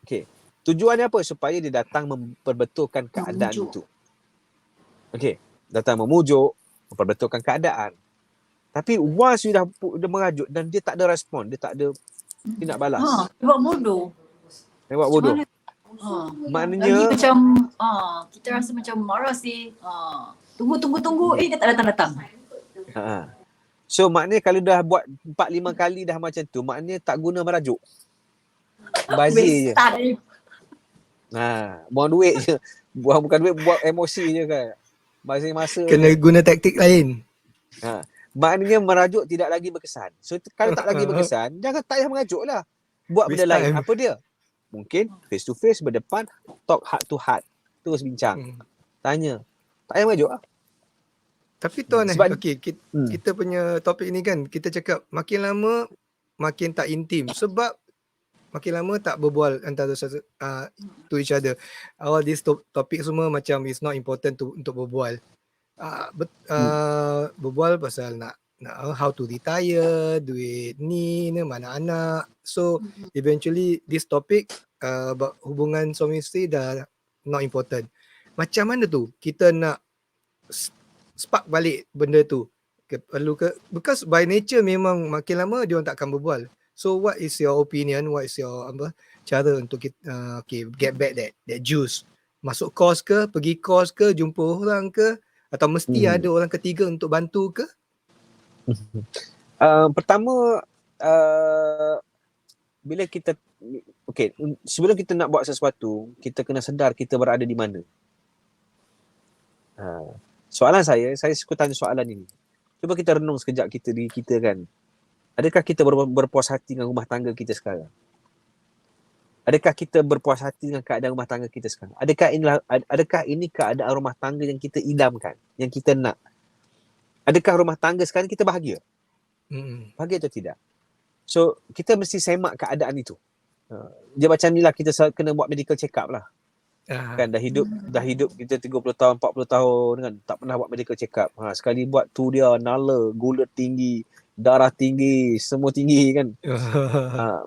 Okey. Tujuannya apa? Supaya dia datang memperbetulkan keadaan itu. Okey. Datang memujuk, memperbetulkan keadaan. Tapi once you dah merajuk dan dia tak ada respon, dia tak ada, dia nak balas. Dia buat bodoh. Dia buat bodoh. Maknanya lagi macam kita rasa macam marah sih. Tunggu dia tak datang. So maknanya kalau dah buat 4-5 kali dah macam tu, maknanya tak guna merajuk. Bazir je. Buang duit je. Bukan duit, buat emosi je kan. Bazir masa. Kena guna taktik lain. Maknanya merajuk tidak lagi berkesan. So kalau tak lagi berkesan, jangan tak payah merajuk lah. Buat benda lain. Apa dia? Mungkin face to face, berdepan, talk heart to heart. Terus bincang. Tanya. Tak payah merajuk lah. Tapi Tuan kita punya topik ni kan, kita cakap makin lama makin tak intim. Sebab makin lama tak berbual antara satu to each other. All this topik semua macam is not important untuk berbual. Berbual pasal nak how to retire, duit ni, mana anak. So eventually this topic hubungan suami isteri dah not important. Macam mana tu kita nak spark balik benda tu? Perlu ke? Because by nature memang makin lama dia orang tak akan berbual. So what is your opinion? What is your cara untuk kita get back that juice? Masuk course ke, pergi course ke, jumpa orang ke, atau mesti ada orang ketiga untuk bantu ke? Pertama, bila kita sebelum kita nak buat sesuatu, kita kena sedar kita berada di mana. Soalan saya suka tanya soalan ini. Cuba kita renung sekejap diri kita kan. Adakah kita berpuas hati dengan rumah tangga kita sekarang? Adakah kita berpuas hati dengan keadaan rumah tangga kita sekarang? Adakah ini keadaan rumah tangga yang kita idamkan, yang kita nak? Adakah rumah tangga sekarang kita bahagia? Bahagia atau tidak? So, kita mesti semak keadaan itu. Dia macam ni lah, kita kena buat medical check up lah. Kan dah hidup kita 30 tahun, 40 tahun kan, tak pernah buat medical check up. Sekali buat tu dia nala, gula tinggi, darah tinggi, semua tinggi kan.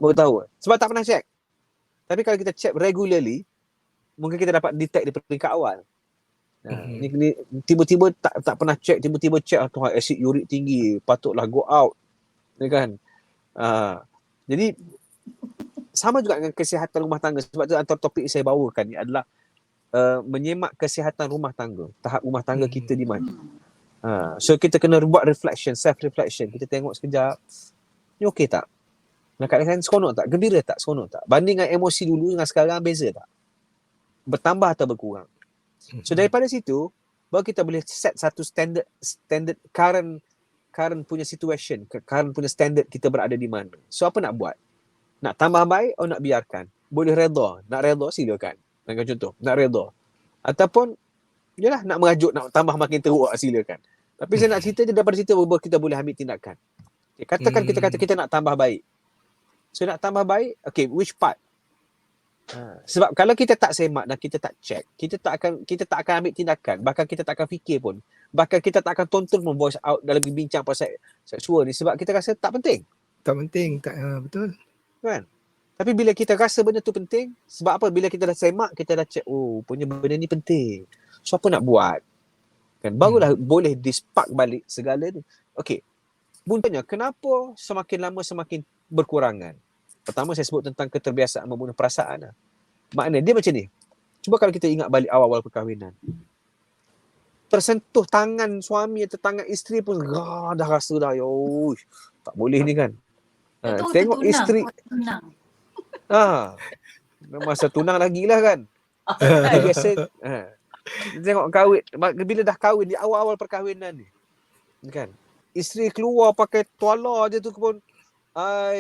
Baru tahu. Sebab tak pernah check. Tapi kalau kita check regularly, mungkin kita dapat detect di peringkat awal. Ni tiba-tiba tak pernah check, tiba-tiba check, Tuhan, acid uric tinggi, patutlah go out. Ya kan? Jadi sama juga dengan kesihatan rumah tangga. Sebab tu antara topik saya bawakan ni adalah menyemak kesihatan rumah tangga. Tahap rumah tangga kita di mana. So kita kena buat reflection, self reflection. Kita tengok sekejap, ni okey tak? Nak katakan seronok tak? Gembira tak? Seronok tak? Banding dengan emosi dulu dengan sekarang, beza tak? Bertambah atau berkurang? So daripada situ, baru kita boleh set satu standard current punya situation, current punya standard kita berada di mana. So apa nak buat? Nak tambah baik atau nak biarkan? Boleh redha. Nak redha silakan. Bagi contoh, nak redha. Ataupun yalah nak merajuk, nak tambah makin teruk silakan. Tapi saya nak cerita je daripada situ baru kita boleh ambil tindakan. Katakan kita kata kita nak tambah baik. So nak tambah baik, which part? Sebab kalau kita tak semak dan kita tak check, kita tak akan ambil tindakan, bahkan kita tak akan fikir pun, bahkan kita tak akan tonton pun voice out dalam bincang pasal seksual ni, sebab kita rasa tak penting. Betul kan? Tapi bila kita rasa benda tu penting, sebab apa? Bila kita dah semak, kita dah check, punya benda ni penting, so apa nak buat kan? Barulah boleh dispark balik segala ni. Buntanya kenapa semakin lama semakin berkurangan? Pertama saya sebut tentang keterbiasaan membunuh perasaan. Maknanya dia macam ni. Cuba kalau kita ingat balik awal-awal perkahwinan. Tersentuh tangan suami atau tangan isteri pun dah rasa dah, tak boleh ni kan. Tengok isteri. Masa tunang lagi lah kan. Biasa tengok kahwin, bila dah kahwin di awal-awal perkahwinan ni kan, isteri keluar pakai tuala je tu pun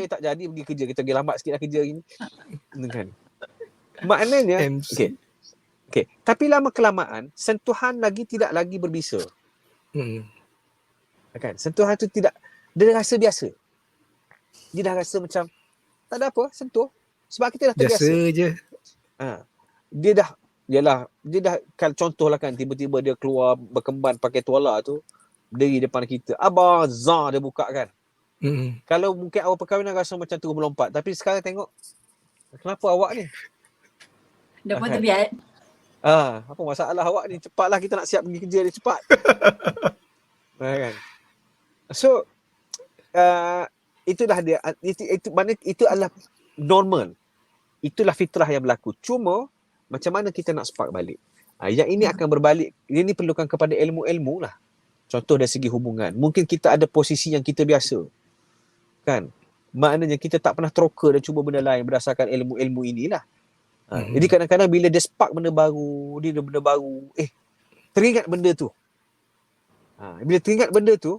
tak jadi pergi kerja, kita pergi lambat sikit lah kerja ni kan. Maknanya tapi lama kelamaan sentuhan tidak lagi berbisa. Kan, sentuhan tu tidak, dia rasa biasa, dia dah rasa macam tak ada apa, sentuh sebab kita dah terbiasa biasa je. Dia dah kalau contohlah kan, tiba-tiba dia keluar berkemban pakai tuala tu, berdiri depan kita, abang zah dia buka kan. Kalau mungkin awal perkahwinan rasa macam terus melompat, tapi sekarang tengok, kenapa awak ni dah pun terbiasa. Apa masalah awak ni, cepatlah kita nak siap pergi kerja ni, cepat. Kan. So itulah dia, itu adalah normal, itulah fitrah yang berlaku. Cuma macam mana kita nak spark balik? Yang ini akan berbalik, ini perlukan kepada ilmu-ilmu lah. Contoh dari segi hubungan, mungkin kita ada posisi yang kita biasa kan, maknanya kita tak pernah teroka dan cuba benda lain berdasarkan ilmu-ilmu inilah. Jadi kadang-kadang bila dia spark benda baru, teringat benda tu. Bila teringat benda tu,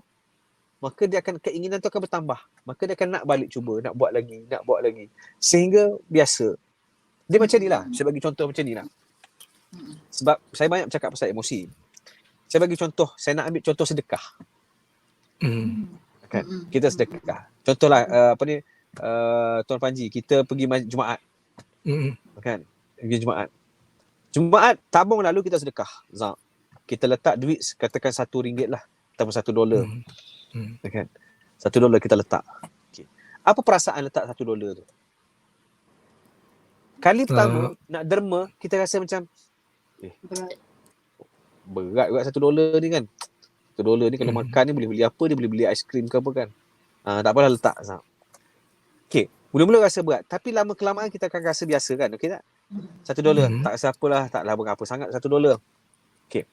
maka dia akan, keinginan tu akan bertambah, maka dia akan nak balik cuba, nak buat lagi sehingga biasa. Dia macam ni lah, saya bagi contoh macam ni lah. Sebab saya banyak bercakap pasal emosi. Saya bagi contoh, saya nak ambil contoh sedekah. Kan? Kita sedekah. Contohlah Tuan Panji, kita pergi Jumaat. Mm-mm. Kan? Pergi Jumaat, tabung lalu kita sedekah. Zak. Kita letak duit, katakan RM1 lah. Ataupun $1. Kan? $1 kita letak. Okay. Apa perasaan letak $1 tu? Kali pertama, nak derma, kita rasa macam, berat juga $1 ni kan. $1 ni kalau makan ni boleh beli apa, dia boleh beli aiskrim ke apa kan. Tak apalah letak. Okay, mula-mula rasa berat. Tapi lama kelamaan kita akan rasa biasa kan. Okay tak? $1. Tak rasa apalah, taklah berapa sangat $1. Okay.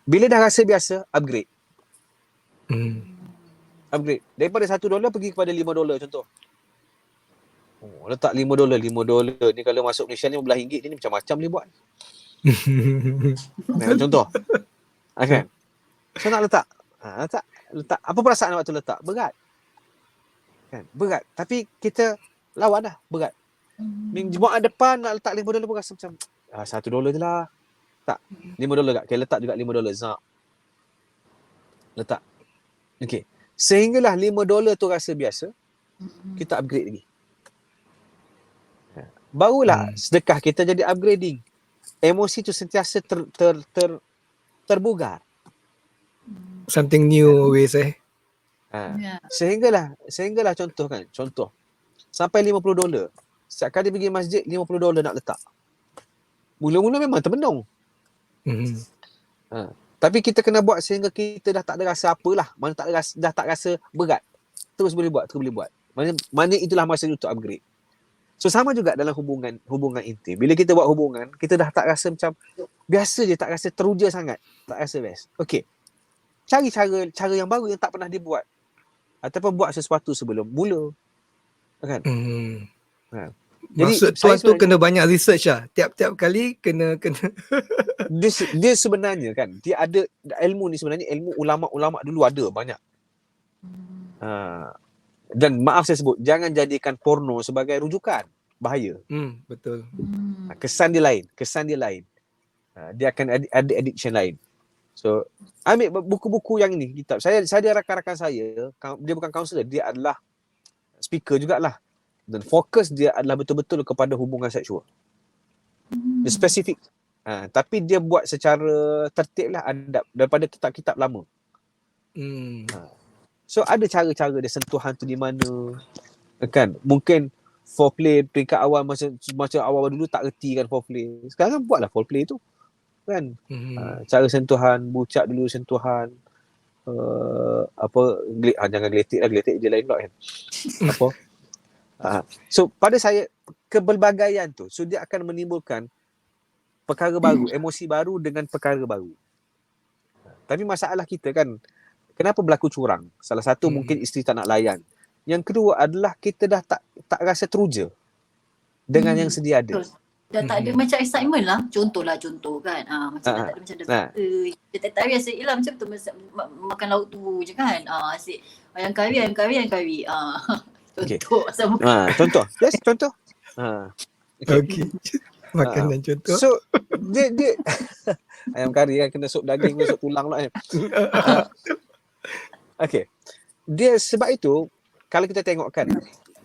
Bila dah rasa biasa, upgrade. Upgrade. Daripada $1 pergi kepada $5 contoh. Letak $5. $5 ni kalau masuk Malaysia ni RM15 ni macam-macam boleh buat. Contoh. Kan? So nak letak. Letak. Apa perasaan waktu letak? Berat. Kan? Berat. Tapi kita lawan dah. Berat. Minggu Jumaat depan nak letak $5 pun rasa macam $1 je lah. Tak. $5 tak. Okay, letak juga $5. Zak. Letak. Okay. Sehinggalah $5 tu rasa biasa, kita upgrade lagi. Barulah sedekah kita jadi upgrading. Emosi tu sentiasa terbugar. Something new ways Sehinggalah contoh sampai $50. Setiap kali pergi masjid $50 nak letak. Mula-mula memang termenung. Tapi kita kena buat sehingga kita dah tak ada rasa apalah. Mana dah tak rasa berat. Terus boleh buat. Mana itulah masa untuk upgrade. So sama juga dalam hubungan intim. Bila kita buat hubungan, kita dah tak rasa macam biasa je, tak rasa teruja sangat. Tak rasa best. Okey. Cari cara yang baru yang tak pernah dibuat. Ataupun buat sesuatu sebelum mula. Kan? Maksud tuan tu kena banyak research lah. Tiap-tiap kali kena dia sebenarnya kan, dia ada ilmu ni sebenarnya ilmu ulama' dulu ada banyak. Dan maaf saya sebut, jangan jadikan porno sebagai rujukan. Bahaya. Betul. Kesan dia lain. Dia akan ada addiction lain. So, ambil buku-buku yang ni, kitab. Saya ada rakan-rakan saya, dia bukan kaunselor, dia adalah speaker jugalah. Dan fokus dia adalah betul-betul kepada hubungan seksual. Dia spesifik. Tapi dia buat secara tertib lah, adab daripada kitab-kitab lama. So ada cara-cara dia, sentuhan tu di mana, kan? Mungkin foreplay peringkat awal macam awal dulu tak erti kan foreplay. Sekarang buatlah foreplay tu, kan? Cara sentuhan, bucak dulu sentuhan, jangan geletik je lain pula kan. So pada saya kebelbagaian tu, so dia akan menimbulkan perkara baru, emosi baru dengan perkara baru. Tapi masalah kita kan, kenapa berlaku curang? Salah satu mungkin isteri tak nak layan. Yang kedua adalah kita dah tak rasa teruja dengan yang sedia ada. Dah tak ada macam excitement lah. Contoh kan. Macam dah tak ada macam dia tak rasa macam tu makan lauk tu je kan. Asyik ayam kari. Contoh. Contoh. Yes, contoh. Okay. Makanan contoh. So dia ayam kari kan, kena sup daging, kena sup tulang lah kan. Okay. Dia sebab itu, kalau kita tengok kan,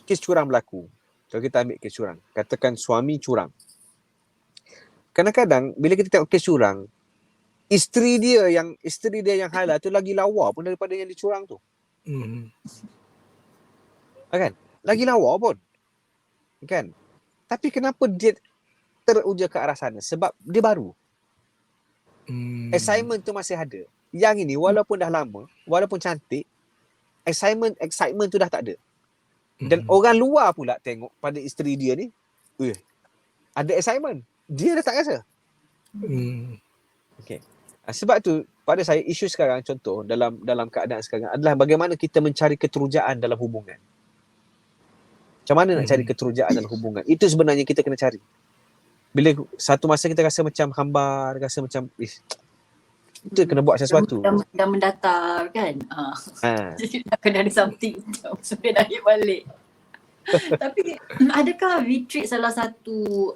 kes curang berlaku. Kalau kita ambil kes curang, katakan suami curang. Kadang-kadang bila kita tengok kes curang, isteri dia yang halal tu lagi lawa pun daripada yang dicurang tu. Kan? Lagi lawa pun. Kan? Tapi kenapa dia teruja ke arah sana? Sebab dia baru. Excitement tu masih ada. Yang ini walaupun dah lama, walaupun cantik, excitement tu dah tak ada. Dan orang luar pula tengok pada isteri dia ni, ada excitement. Dia dah tak rasa. Okay. Sebab tu pada saya isu sekarang, contoh dalam keadaan sekarang adalah bagaimana kita mencari keterujaan dalam hubungan. Macam mana nak cari keterujaan dalam hubungan? Itu sebenarnya kita kena cari. Bila satu masa kita rasa macam hambar, rasa macam kita kena buat sesuatu. Dah mendatar kan. Jadi dah kena ada something supaya dah hit balik. Tapi adakah retreat salah satu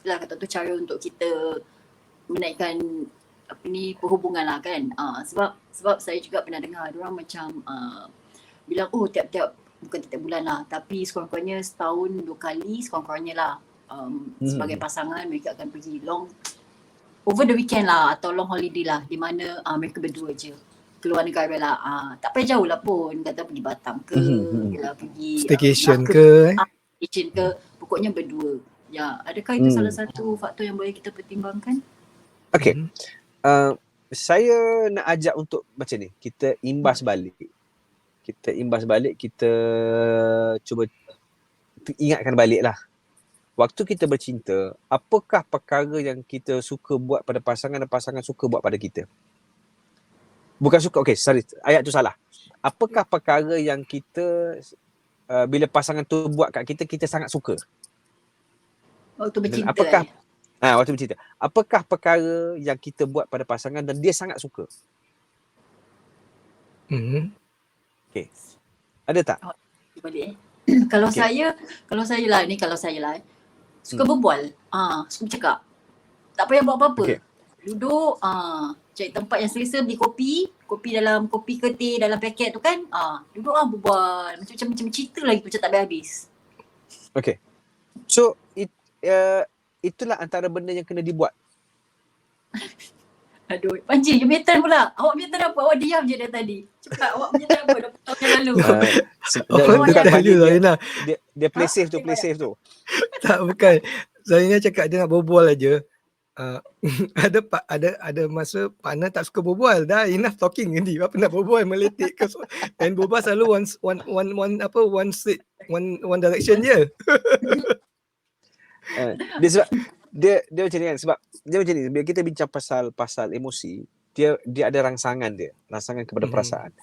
kata tu cara untuk kita menaikkan perhubungan lah kan. Sebab saya juga pernah dengar orang macam bilang tiap-tiap bukan tiap bulan lah, tapi sekurang-kurangnya setahun 2 kali sekurang-kurangnya lah. Sebagai pasangan mereka akan pergi over the weekend lah atau long holiday lah, di mana mereka berdua je keluar negara lah. Tak payah jauh lah pun, kata pergi Batam ke, pergi staycation staycation ke, pokoknya berdua. Ya, adakah itu salah satu faktor yang boleh kita pertimbangkan? Okay. Saya nak ajak untuk macam ni, kita imbas balik. Kita cuba ingatkan balik lah. Waktu kita bercinta, apakah perkara yang kita suka buat pada pasangan dan pasangan suka buat pada kita? Bukan suka, sorry, ayat tu salah. Apakah perkara yang kita, bila pasangan tu buat kat kita, kita sangat suka? Waktu bercinta. Apakah, waktu bercinta. Apakah perkara yang kita buat pada pasangan dan dia sangat suka? Okay. Ada tak? Balik Kalau saya lah, suka berbual, suka bercakap. Tak payah buat apa-apa. Duduk, cari tempat yang selesa, beli kopi dalam kopi ke teh dalam paket tu kan. Duduk berbual, macam cerita lagi macam tak habis. Okay. So itulah antara benda yang kena dibuat. Aduh, Panji, you metan pula. Awak metan apa? Awak diam je dari tadi. Cepat, awak metan apa? 20 tahun yang lalu. Dia play safe tu. Tak, bukan. Saya cakap dia nak berbual aja. Ada masa partner tak suka berbual. Dah enough talking ni. Apa nak berbual meletik ke? Dan berbual selalu one direction je. Dia macam ni kan, sebab dia macam ni, bila kita bincang pasal emosi, dia ada rangsangan kepada perasaan.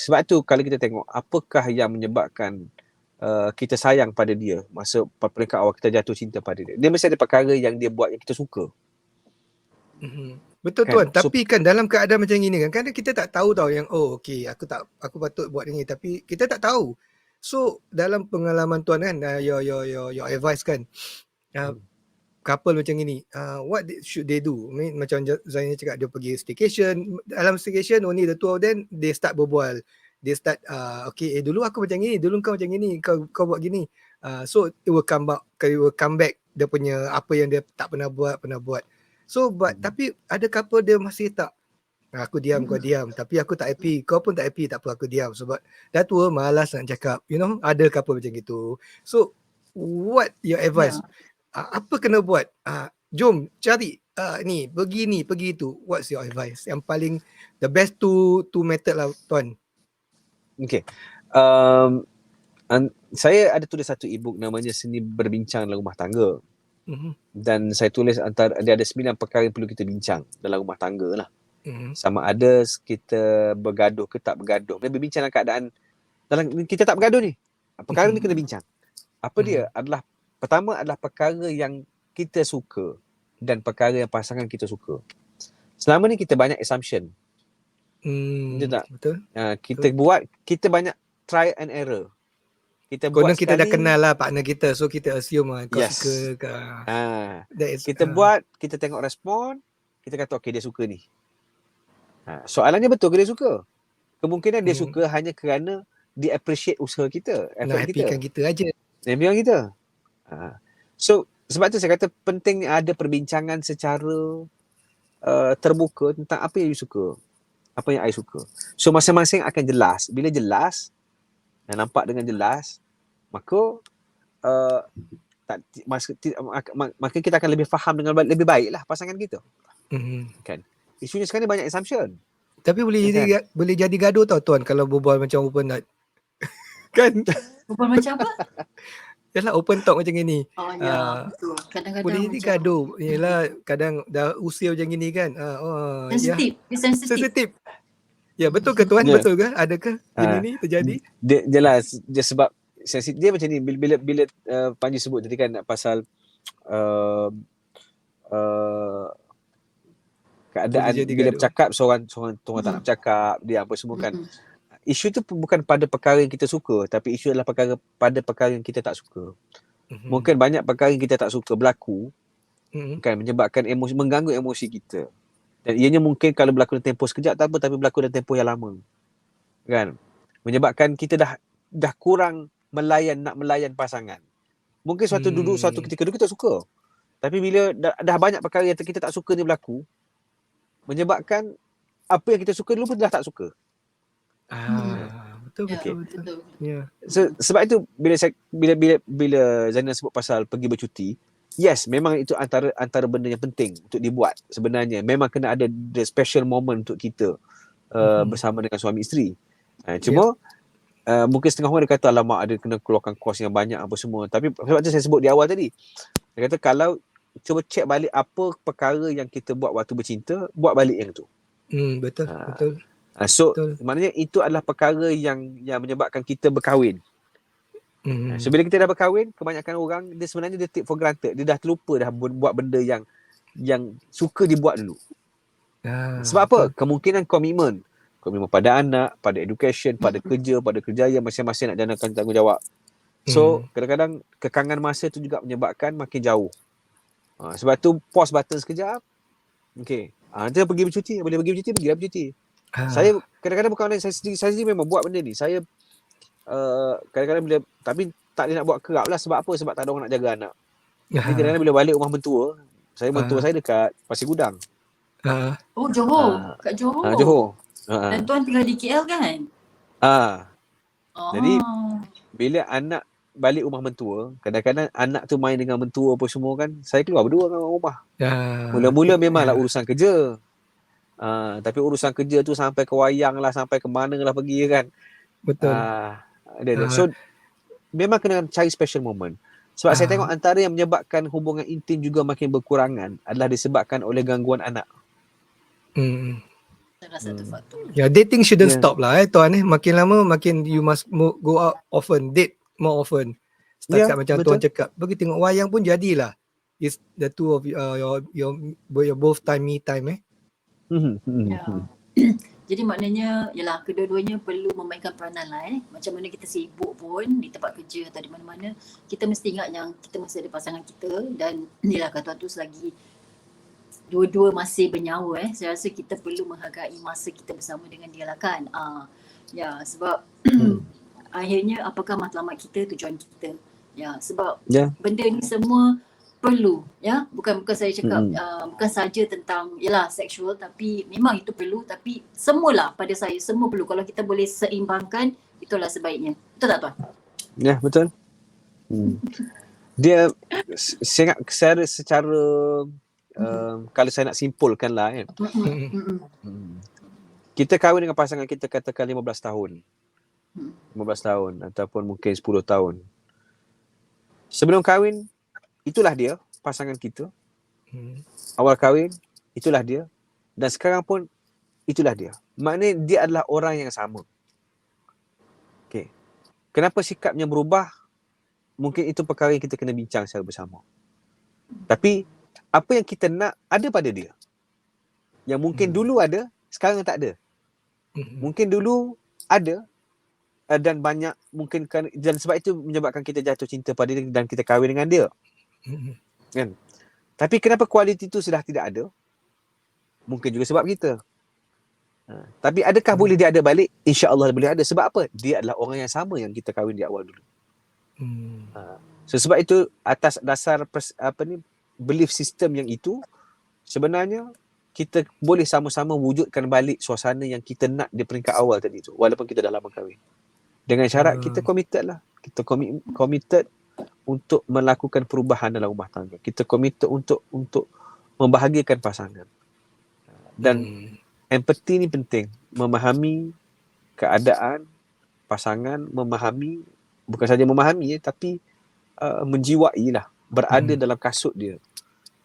Sebab tu kalau kita tengok apakah yang menyebabkan kita sayang pada dia masa peringkat awal kita jatuh cinta pada dia mesti ada perkara yang dia buat yang kita suka. Betul kan? Tuan, tapi kan dalam keadaan macam ini kan, kadang kita tak tahu yang aku patut buat ini, tapi kita tak tahu. So dalam pengalaman tuan kan, your advice kan, couple macam ini, what should they do? I mean, macam Zaini cakap, dia pergi staycation. Dalam staycation only the two of them, they start berbual. They start dulu aku macam ni, dulu kau macam ni, kau buat gini. So it will come back dia punya apa yang dia tak pernah buat. So tapi ada couple dia masih tak, aku diam, kau diam, tapi aku tak happy, kau pun tak happy, tak apa, aku diam sebab dah tua, malas nak cakap. Ada couple macam gitu. So what your advice? Apa kena buat? Jom cari pergi tu. What's your advice? Yang paling the best two method lah tuan. Okay. Saya ada tulis satu e-book namanya Seni Berbincang dalam Rumah Tangga. Dan saya tulis dia ada 9 perkara yang perlu kita bincang dalam rumah tangga lah. Sama ada kita bergaduh ke tak bergaduh. Dia berbincang dalam keadaan kita tak bergaduh ni. Perkara ni kena bincang. Apa dia? Pertama adalah perkara yang kita suka dan perkara yang pasangan kita suka. Selama ni kita banyak assumption. Betul tak? Betul. Kita banyak try and error. Kita dah kenal lah partner kita, so kita assume kau suka ke. Kita tengok respon, kita kata dia suka ni. Soalannya betul ke dia suka? Kemungkinan dia suka hanya kerana dia appreciate usaha kita, effort kita. Happykan kita aja. Happykan kita. So sebab tu saya kata penting ada perbincangan secara terbuka tentang apa yang you suka, apa yang I suka. So masing-masing akan jelas. Bila jelas dan nampak dengan jelas, maka maka kita akan lebih faham dengan lebih baiklah pasangan kita. Kan? Isunya sekarang ni banyak assumption. Tapi boleh jadi gaduh tau tuan kalau berbual macam open night. Kan? Berbual macam apa? Yalah, open talk macam ni. Betul. Kadang-kadang boleh jadi gaduh. Yalah, kadang dah usia macam ni kan. Sensitif. Ya, betul ke tuan? Betul ke? Adakah ini terjadi? Dia jelas, dia sebab sensitif dia macam ni. Bila Panji sebut tadi kan pasal keadaan bila bercakap seorang tak nak bercakap, dia apa semua kan. Isu tu bukan pada perkara yang kita suka, tapi isu adalah pada perkara yang kita tak suka. Mungkin banyak perkara yang kita tak suka berlaku kan, menyebabkan emosi, mengganggu emosi kita. Dan ianya mungkin kalau berlaku dalam tempoh sekejap tak apa, tapi berlaku dalam tempoh yang lama. Kan? Menyebabkan kita dah dah kurang nak melayan pasangan. Mungkin suatu ketika dulu kita suka. Tapi bila dah banyak perkara yang kita tak suka ni berlaku, menyebabkan apa yang kita suka dulu pun dah tak suka. Betul. Ya. Sebab itu bila Zainal sebut pasal pergi bercuti, yes, memang itu antara benda yang penting untuk dibuat sebenarnya. Memang kena ada the special moment untuk kita bersama dengan suami isteri. Cuma mungkin setengah orang dia kata alamak ada kena keluarkan kos yang banyak apa semua. Tapi sebab tu saya sebut di awal tadi. Dia kata kalau cuba cek balik apa perkara yang kita buat waktu bercinta, buat balik yang tu. Betul. So Betul. maknanya itu adalah perkara yang menyebabkan kita berkahwin. So bila kita dah berkahwin, kebanyakan orang dia sebenarnya dia take for granted. Dia dah terlupa dah buat benda yang suka dibuat dulu. Sebab apa? Kemungkinan komitmen pada anak, pada education, pada kerja, pada kerjaya, masing-masing nak jalankan tanggungjawab. So kadang-kadang kekangan masa tu juga menyebabkan makin jauh. Sebab tu pause button sekejap. Okay. Nanti pergi bercuti, boleh pergi bercuti, pergilah bercuti. Saya kadang-kadang bukan orang lain, saya sendiri memang buat benda ni. Saya kadang-kadang bila, tapi tak boleh nak buat kerap lah. Sebab apa? Sebab tak ada orang nak jaga anak. Jadi kadang-kadang bila balik rumah mentua, mentua saya dekat Pasir Gudang. Oh, Johor. Kat Johor. Johor. Dan tuan tinggal di KL kan? Jadi bila anak balik rumah mentua, kadang-kadang anak tu main dengan mentua apa semua kan, saya keluar berdua dengan rumah. Mula-mula memanglah urusan kerja. Tapi urusan kerja tu sampai ke wayang lah, sampai ke mana lah pergi kan. Betul. So memang kena cari special moment. Sebab saya tengok antara yang menyebabkan hubungan intim juga makin berkurangan adalah disebabkan oleh gangguan anak. Satu faktor. Ya, dating shouldn't stop lah tuan Makin lama makin you must go out often, date more often. Setakat macam betul. tuan cakap, pergi tengok wayang pun jadilah. It's the two of your both time, me time Jadi maknanya yalah, kedua-duanya perlu memainkan peranan lah Macam mana kita sibuk pun di tempat kerja atau di mana-mana, kita mesti ingat yang kita masih ada pasangan kita. Dan inilah kata tu, selagi dua-dua masih bernyawa saya rasa kita perlu menghargai masa kita bersama dengan dia lah kan. Sebab akhirnya apakah matlamat kita, tujuan kita. Sebab benda ni semua perlu, bukan saya cakap bukan saja tentang yalah seksual, tapi memang itu perlu, tapi semualah pada saya semua perlu. Kalau kita boleh seimbangkan, itulah sebaiknya. Betul tak tuan? Ya, betul. Dia saya secara kalau saya nak simpulkan lah kan. Kita kahwin dengan pasangan kita katakan 15 tahun. 15 tahun ataupun mungkin 10 tahun. Sebelum kahwin, itulah dia pasangan kita. Awal kahwin, itulah dia. Dan sekarang pun, itulah dia. Maknanya dia adalah orang yang sama. Okay. Kenapa sikapnya berubah? Mungkin itu perkara yang kita kena bincang secara bersama. Tapi, apa yang kita nak ada pada dia. Yang mungkin dulu ada, sekarang tak ada. Mungkin dulu ada dan banyak mungkin dan sebab itu menyebabkan kita jatuh cinta pada dia dan kita kahwin dengan dia. Kan? Tapi kenapa kualiti itu sudah tidak ada? Mungkin juga sebab kita. Tapi adakah boleh dia ada balik? InsyaAllah boleh ada. Sebab apa? Dia adalah orang yang sama yang kita kahwin di awal dulu. So sebab itu atas dasar belief system yang itu, sebenarnya kita boleh sama-sama wujudkan balik suasana yang kita nak di peringkat awal tadi tu, walaupun kita dah lama kahwin. Dengan syarat kita committed lah. Kita committed untuk melakukan perubahan dalam rumah tangga. Kita committed untuk membahagiakan pasangan. Dan empathy ni penting. Memahami keadaan pasangan, bukan saja memahami tapi menjiwai lah. Berada dalam kasut dia.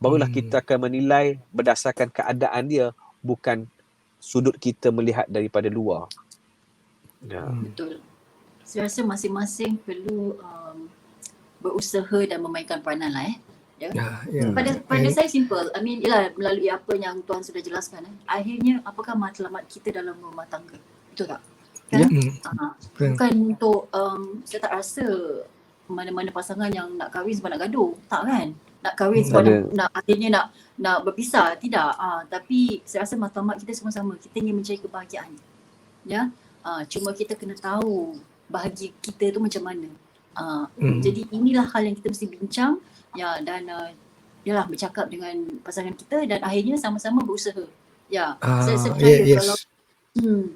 Barulah kita akan menilai berdasarkan keadaan dia, bukan sudut kita melihat daripada luar. Betul. Saya rasa masing-masing perlu berusaha dan memainkan peranan lah Pada saya simple. I mean, ialah melalui apa yang Tuan sudah jelaskan. Akhirnya apakah matlamat kita dalam rumah tangga? Betul tak? Kan? Bukan untuk saya tak rasa mana-mana pasangan yang nak kahwin sebab nak gaduh. Tak kan? Nak kahwin sebab akhirnya nak berpisah. Tidak. Tapi saya rasa matlamat kita semua sama. Kita ingin mencari kebahagiaan. Cuma kita kena tahu bahagia kita tu macam mana. Jadi inilah hal yang kita mesti bincang dan yalah bercakap dengan pasangan kita dan akhirnya sama-sama berusaha. Saya percaya kalau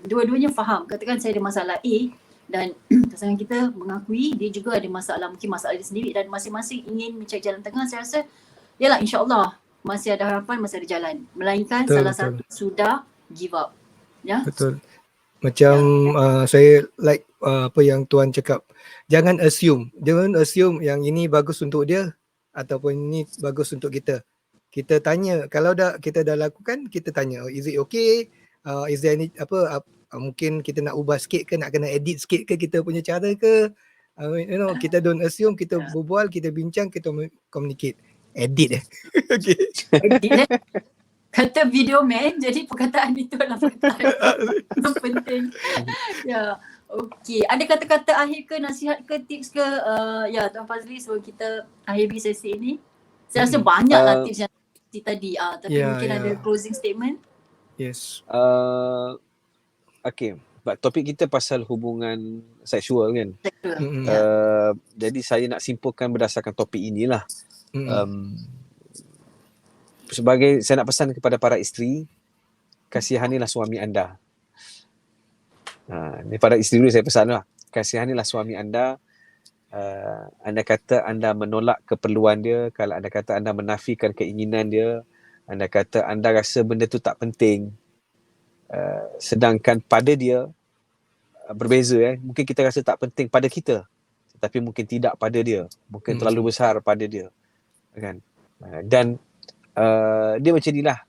dua-duanya faham, katakan saya ada masalah A dan pasangan kita mengakui dia juga ada masalah, mungkin masalah dia sendiri dan masing-masing ingin mencari jalan tengah, saya rasa yalah insya-Allah masih ada harapan, masih ada jalan. Melainkan salah satu sudah give up. Betul. Macam saya like apa yang tuan cakap. Jangan assume yang ini bagus untuk dia ataupun ini bagus untuk kita. Kita tanya, kalau kita dah lakukan, kita tanya, is it okay? Is there any mungkin kita nak ubah sikit ke, nak kena edit sikit ke kita punya cara ke? Kita don't assume, kita berbual, kita bincang, kita communicate. Edit okay. Edit kata video man, jadi perkataan itu adalah perkataan yang penting. Okey, ada kata-kata akhir ke, nasihat ke, tips ke Tuan Fazli sebelum kita akhiri sesi ini? Saya rasa banyaklah tips yang tadi tapi mungkin ada closing statement. Yes. Okay, topik kita pasal hubungan seksual kan. Jadi saya nak simpulkan berdasarkan topik inilah. Sebagai saya nak pesan kepada para isteri, kasihanilah suami anda. Ni pada isteri dulu saya pesan lah. Kasihanilah suami anda. Anda kata anda menolak keperluan dia, kalau anda kata anda menafikan keinginan dia, anda kata anda rasa benda tu tak penting, sedangkan pada dia berbeza. Mungkin kita rasa tak penting pada kita, tetapi mungkin tidak pada dia, mungkin terlalu besar pada dia kan. Dan dia macam inilah.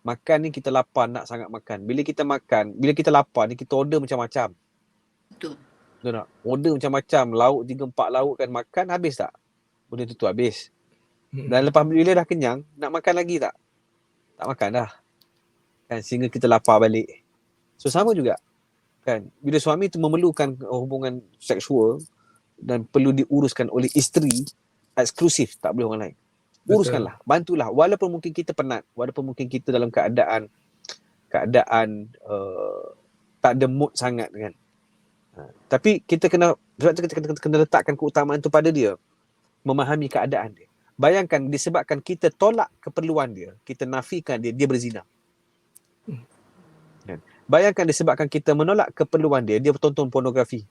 Makan ni kita lapar, nak sangat makan. Bila kita lapar ni kita order macam-macam. Betul. Betul tak? Order macam-macam, lauk 3-4 lauk kan, makan habis tak? Benda tu habis. Dan lepas bila dah kenyang, nak makan lagi tak? Tak makan dah. Kan, sehingga kita lapar balik. So sama juga. Kan, bila suami tu memerlukan hubungan seksual dan perlu diuruskan oleh isteri, eksklusif, tak boleh orang lain. Uruskanlah, bantulah. Walaupun mungkin kita penat, walaupun mungkin kita dalam keadaan tak ada mood sangat kan. Tapi kita kena letakkan keutamaan tu pada dia, memahami keadaan dia. Bayangkan disebabkan kita tolak keperluan dia, kita nafikan dia berzina. Bayangkan disebabkan kita menolak keperluan dia bertonton pornografi.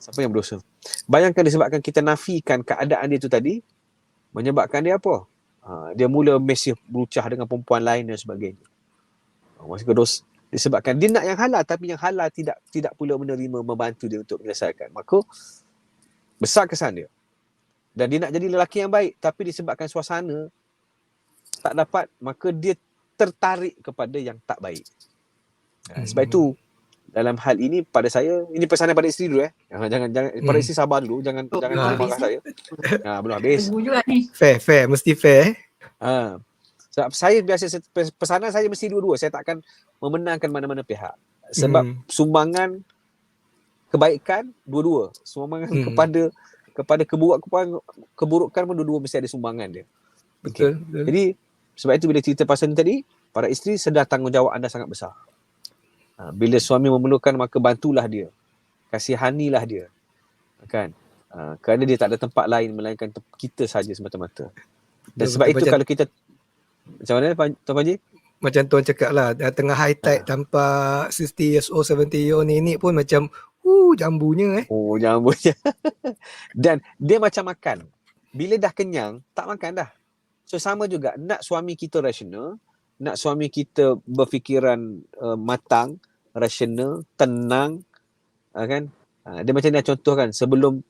Siapa yang berdosa? Bayangkan disebabkan kita nafikan keadaan dia tu tadi, menyebabkan dia apa? Dia mula mesej berucah dengan perempuan lain dan sebagainya. Masih berdosa. Disebabkan dia nak yang halal, tapi yang halal tidak pula menerima, membantu dia untuk menyelesaikan. Maka besar kesan dia. Dan dia nak jadi lelaki yang baik, tapi disebabkan suasana tak dapat, maka dia tertarik kepada yang tak baik. Sebab itu dalam hal ini pada saya, ini pesanan pada isteri dulu jangan pada isteri sabar dulu, jangan marah saya. Belum habis. Fair, mesti fair. Sebab saya biasa pesanan saya mesti dua-dua. Saya tak akan memenangkan mana-mana pihak. Sebab sumbangan kebaikan dua-dua. Sumbangan kepada keburukan pun dua-dua mesti ada sumbangan dia. Betul. Jadi sebab itu bila cerita pasal ni tadi, para isteri sedar tanggungjawab anda sangat besar. Bila suami memerlukan, maka bantulah dia. Kasihanilah dia. Kan? Kerana dia tak ada tempat lain melainkan kita saja semata-mata. Dan sebab itu kalau kita macam mana Tuan Panji? Macam tuan cakap lah, tengah high tide tanpa 60 years old, 70 years old ni pun macam jambunya jambunya. Dan dia macam makan. Bila dah kenyang, tak makan dah. So sama juga, nak suami kita rasional, nak suami kita berfikiran matang, rasional, tenang, kan? Dia macam ni contoh kan, sebelum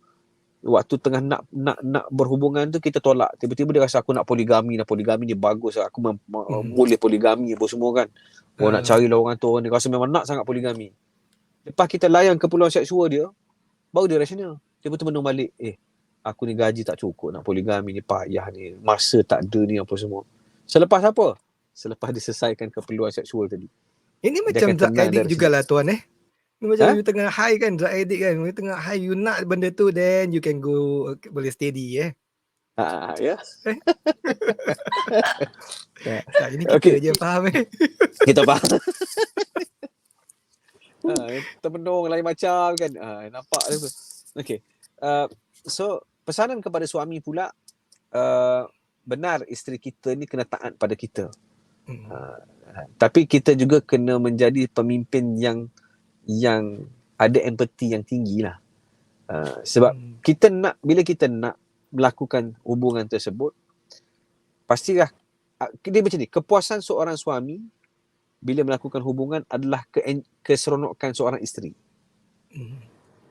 waktu tengah nak berhubungan tu kita tolak, tiba-tiba dia rasa aku nak poligami ni bagus, aku boleh poligami apa semua kan. Nak carilah orang tu, orang ni rasa memang nak sangat poligami. Lepas kita layan keperluan seksual dia, baru dia rasional. Dia betul menung balik, aku ni gaji tak cukup nak poligami ni, payah ni, masa tak ada ni apa semua. Selepas apa? Selepas diselesaikan keperluan seksual tadi. Ini macam drug addict jugalah tuan Ni macam you tengah high kan, drug addict kan. You tengah high, you nak benda tu, then you can go, boleh steady ya. Ini kita je faham Kita faham. Termenung lain macam kan. Nampak dia tu. Okay. So pesanan kepada suami pula, benar isteri kita ni kena taat pada kita. Tapi kita juga kena menjadi pemimpin yang ada empathy yang tinggi lah. Sebab bila kita nak melakukan hubungan tersebut, pastilah dia macam ni, kepuasan seorang suami bila melakukan hubungan adalah keseronokan seorang isteri.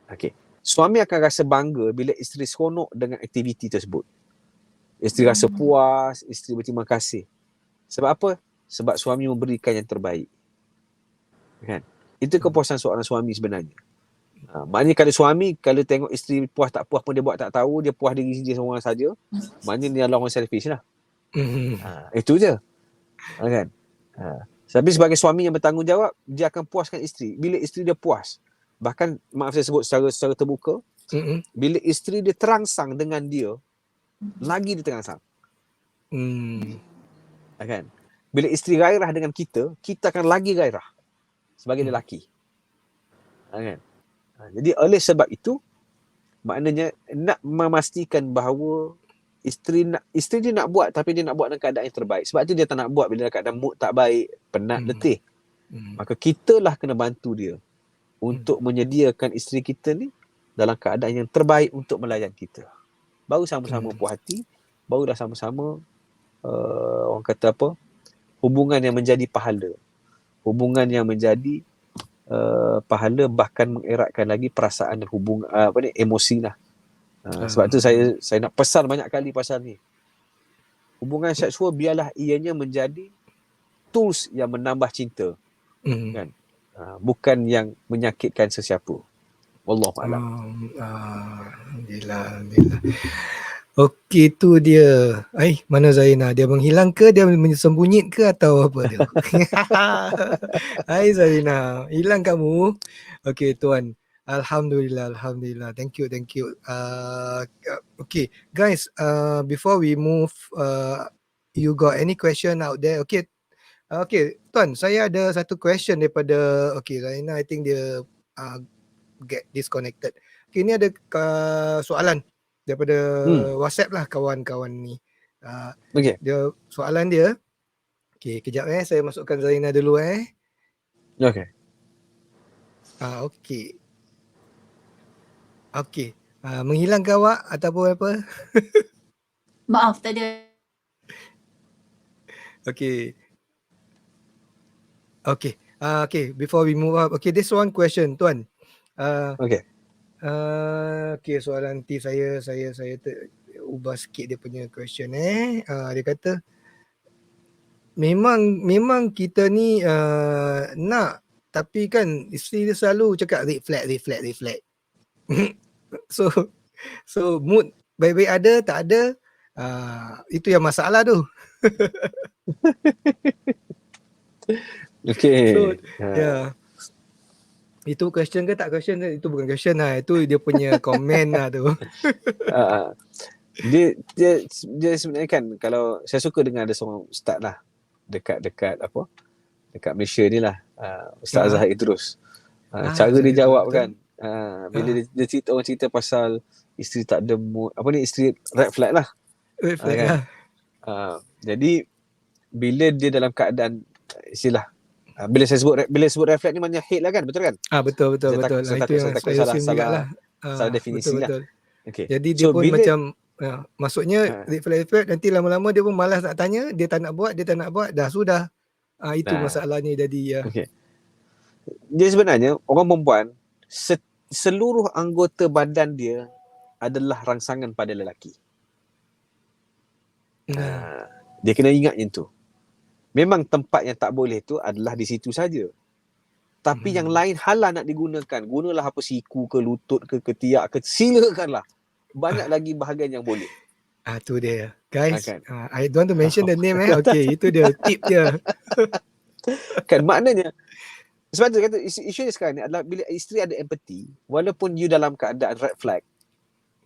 Okay. Suami akan rasa bangga bila isteri seronok dengan aktiviti tersebut. Isteri rasa puas, isteri berterima kasih. Sebab apa? Sebab suami memberikan yang terbaik. Kan? Itu kepuasan seorang suami sebenarnya. Maknanya kalau tengok isteri puas tak puas pun dia buat tak tahu, dia puas diri dia seorang saja, maknanya dia adalah orang selfish lah. Itu je. Kan? Tapi sebagai suami yang bertanggungjawab, dia akan puaskan isteri. Bila isteri dia puas, bahkan maaf saya sebut secara terbuka, bila isteri dia terangsang dengan dia, lagi dia terangsang. Kan? Bila isteri gairah dengan kita akan lagi gairah sebagai lelaki. Kan? Jadi oleh sebab itu, maknanya nak memastikan bahawa isteri dia nak buat, tapi dia nak buat dalam keadaan yang terbaik. Sebab tu dia tak nak buat bila keadaan mood tak baik, penat, letih. Maka kita lah kena bantu dia untuk menyediakan isteri kita ni dalam keadaan yang terbaik untuk melayan kita. Baru sama-sama puas hati, barulah sama-sama orang kata apa, hubungan yang menjadi pahala. Hubungan yang menjadi pahala, bahkan mengeratkan lagi perasaan dan hubungan emosi lah. Sebab tu saya nak pesan banyak kali pasal ni. Hubungan seksual biarlah ianya menjadi tools yang menambah cinta. Kan? Bukan yang menyakitkan sesiapa. Wallahu a'lam. Alhamdulillah. Okey, tu dia. Mana Zaina? Dia menghilang ke? Dia menyembunyi ke atau apa dia? Hai Zaina, hilang kamu? Okey tuan. Alhamdulillah. Thank you. Okay, guys. Before we move, you got any question out there? Okay, tuan. Saya ada satu question daripada. Okay, Zaina. I think dia get disconnected. Okay, ni ada soalan daripada WhatsApp lah kawan-kawan ni. Okay. Dia soalan dia. Okay, kejap saya masukkan Zaina dulu Okay. Okay. Menghilang ke awak ataupun apa? Maaf, tak ada. Okay. Before we move up. Okay, this one question, tuan. Okay. Okay, soalan nanti saya ubah sikit dia punya question dia kata memang kita ni nak, tapi kan isteri dia selalu cakap red flag. So mood baik-baik ada tak ada, itu yang masalah tu. Okay. So itu question ke tak question? Itu bukan question lah. Itu dia punya komen lah tu. Dia sebenarnya kan, kalau saya suka dengar ada seorang ustaz lah dekat Malaysia ni lah, Ustaz Zahid Idrus. Cara dia jawab kan, bila dia cerita pasal isteri tak ada mood, isteri red flag lah. Red flag kan? Jadi bila dia dalam keadaan istilah, bila sebut red flag ni maknanya hate lah kan, betul kan? Betul. Itu yang saya assume juga lah. Salah definisi betul. lah. Okay. Jadi dia pun macam maksudnya red flag nanti lama-lama dia pun malas nak tanya, dia tak nak buat, dah sudah. Itu masalahnya jadi Okay. Dia sebenarnya orang perempuan, seluruh anggota badan dia adalah rangsangan pada lelaki. Dia kena ingat yang tu. Memang tempat yang tak boleh tu adalah di situ saja. Tapi yang lain halah nak digunakan. Gunalah apa, siku ke, lutut ke, ketiak ke, silakanlah. Banyak lagi bahagian yang boleh. Tu dia. Guys, I don't want to mention the name Okay, itu dia tip dia. Kan maknanya, sebab tu kata isu ni sekarang ni adalah bila isteri ada empathy, walaupun you dalam keadaan red flag,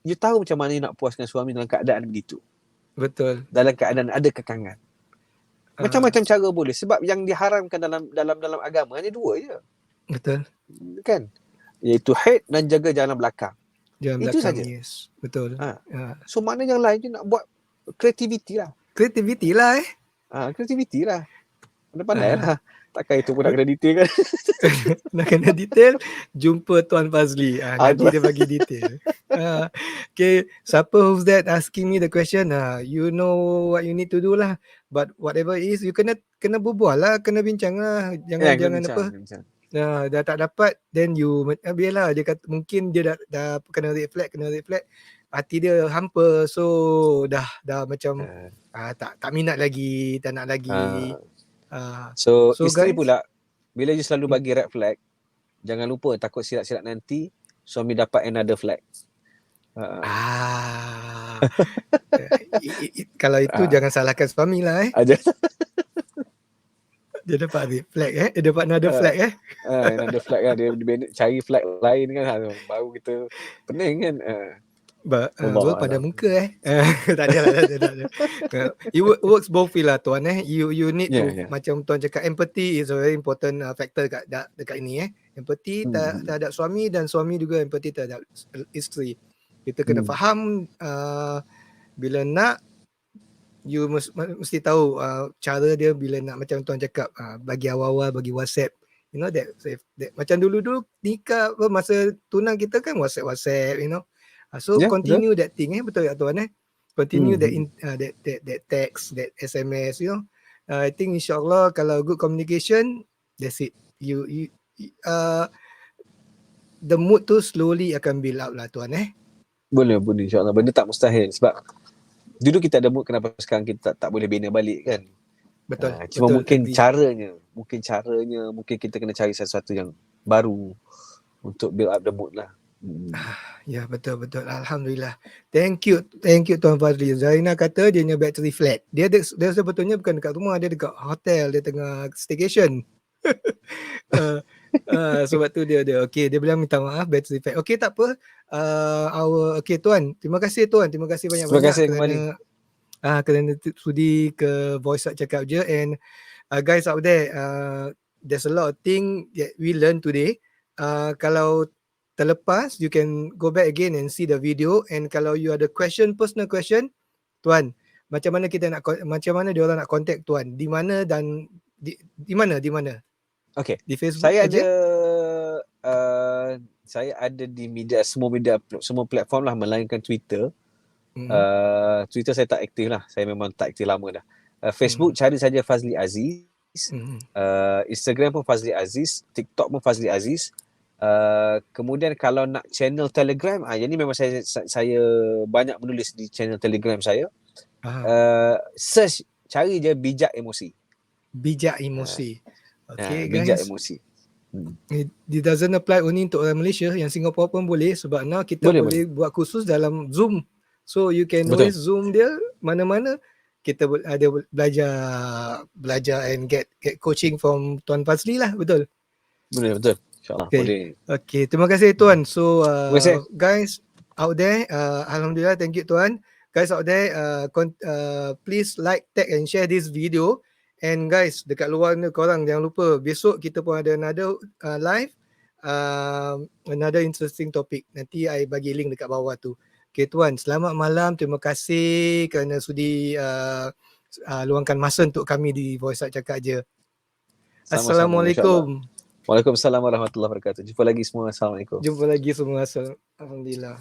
you tahu macam mana you nak puaskan suami dalam keadaan begitu. Betul. Dalam keadaan ada kekangan. Macam-macam cara boleh. Sebab yang diharamkan dalam agama hanya dua je. Betul. Kan? Iaitu head dan jaga jalan belakang. Jalan Itu belakang, saja. yes. Betul. So makna yang lain je nak buat creativity lah. Creativity lah Creativity lah. Pandai-pandai lah. Takkan itu pun nak kena detail kan. Nak kena detail, jumpa Tuan Fazli. Nanti dia bagi detail. Okay, siapa who's that asking me the question, you know what you need to do lah. But whatever it is, you kena berbual lah, kena bincang lah. Jangan apa. Dah tak dapat, then you biarlah dia kata, mungkin dia dah kena red flag, hati dia hampa, so dah macam tak minat lagi, tak nak lagi. So isteri guys, pula bila you selalu bagi red flag, jangan lupa, takut silap-silap nanti suami dapat another flag. Kalau itu jangan salahkan suami lah dia dapat red flag dia dapat another flag another flag kan, dia cari flag lain kan, baru kita pening kan. Work pada muka tak ada. It works both way lah Tuan you need to macam Tuan cakap, empathy is a very important factor dekat ini empathy terhadap suami, dan suami juga empathy terhadap isteri. Kita kena faham bila nak, you mesti tahu cara dia bila nak, macam Tuan cakap, bagi awal-awal bagi WhatsApp, you know that macam dulu nikah masa tunang kita kan WhatsApp, you know. So continue that thing betul tak Tuan continue that text, that SMS, you know. I think insyaAllah kalau good communication, that's it. You the mood tu slowly akan build up lah Tuan Boleh insyaAllah. Benda tak mustahil, sebab dulu kita ada mood, kenapa sekarang kita tak boleh bina balik kan. Betul. Cuma mungkin caranya mungkin kita kena cari sesuatu yang baru untuk build up the mood lah. Ya, betul. Alhamdulillah. Thank you Tuan Fazli. Zarina kata dia punya battery flat. Dia sebetulnya bukan dekat rumah, dia dekat hotel, dia tengah staycation. Sebab tu dia okey, dia bilang minta maaf battery flat. Okey, tak apa. Tuan, terima kasih Tuan. Terima kasih banyak-banyak kerana sudi ke Voice Out Cakap Je. And guys out there, there's a lot of thing that we learn today. Kalau terlepas, you can go back again and see the video. And kalau you ada personal question, Tuan, macam mana dia orang nak contact Tuan? Di mana dan di mana? Okay. Di Facebook saya saja? Saya ada di semua platform lah, melainkan Twitter. Twitter saya tak aktif lah. Saya memang tak aktif lama dah. Facebook cari saja Fazli Aziz. Instagram pun Fazli Aziz. TikTok pun Fazli Aziz. Kemudian kalau nak channel Telegram, yang ni memang saya banyak menulis di channel Telegram saya. Search, cari je Bijak Emosi. Okay, guys. Bijak Emosi. It doesn't apply only untuk orang Malaysia, yang Singapore pun boleh, sebab now kita boleh buat khusus dalam Zoom. So you can always Zoom dia mana-mana. Kita ada belajar and get coaching from Tuan Fazli lah, betul? Betul. InsyaAllah boleh. Okay, terima kasih Tuan. So guys out there, Alhamdulillah, thank you Tuan. Guys out there, please like, tag and share this video. And guys, dekat luar ni korang jangan lupa, besok kita pun ada another live, another interesting topic. Nanti I bagi link dekat bawah tu. Okay Tuan, selamat malam. Terima kasih kerana sudi luangkan masa untuk kami di Voice Out Cakap Je. Assalamualaikum. Waalaikumsalam warahmatullahi wabarakatuh. Jumpa lagi semua. Assalamualaikum. Alhamdulillah.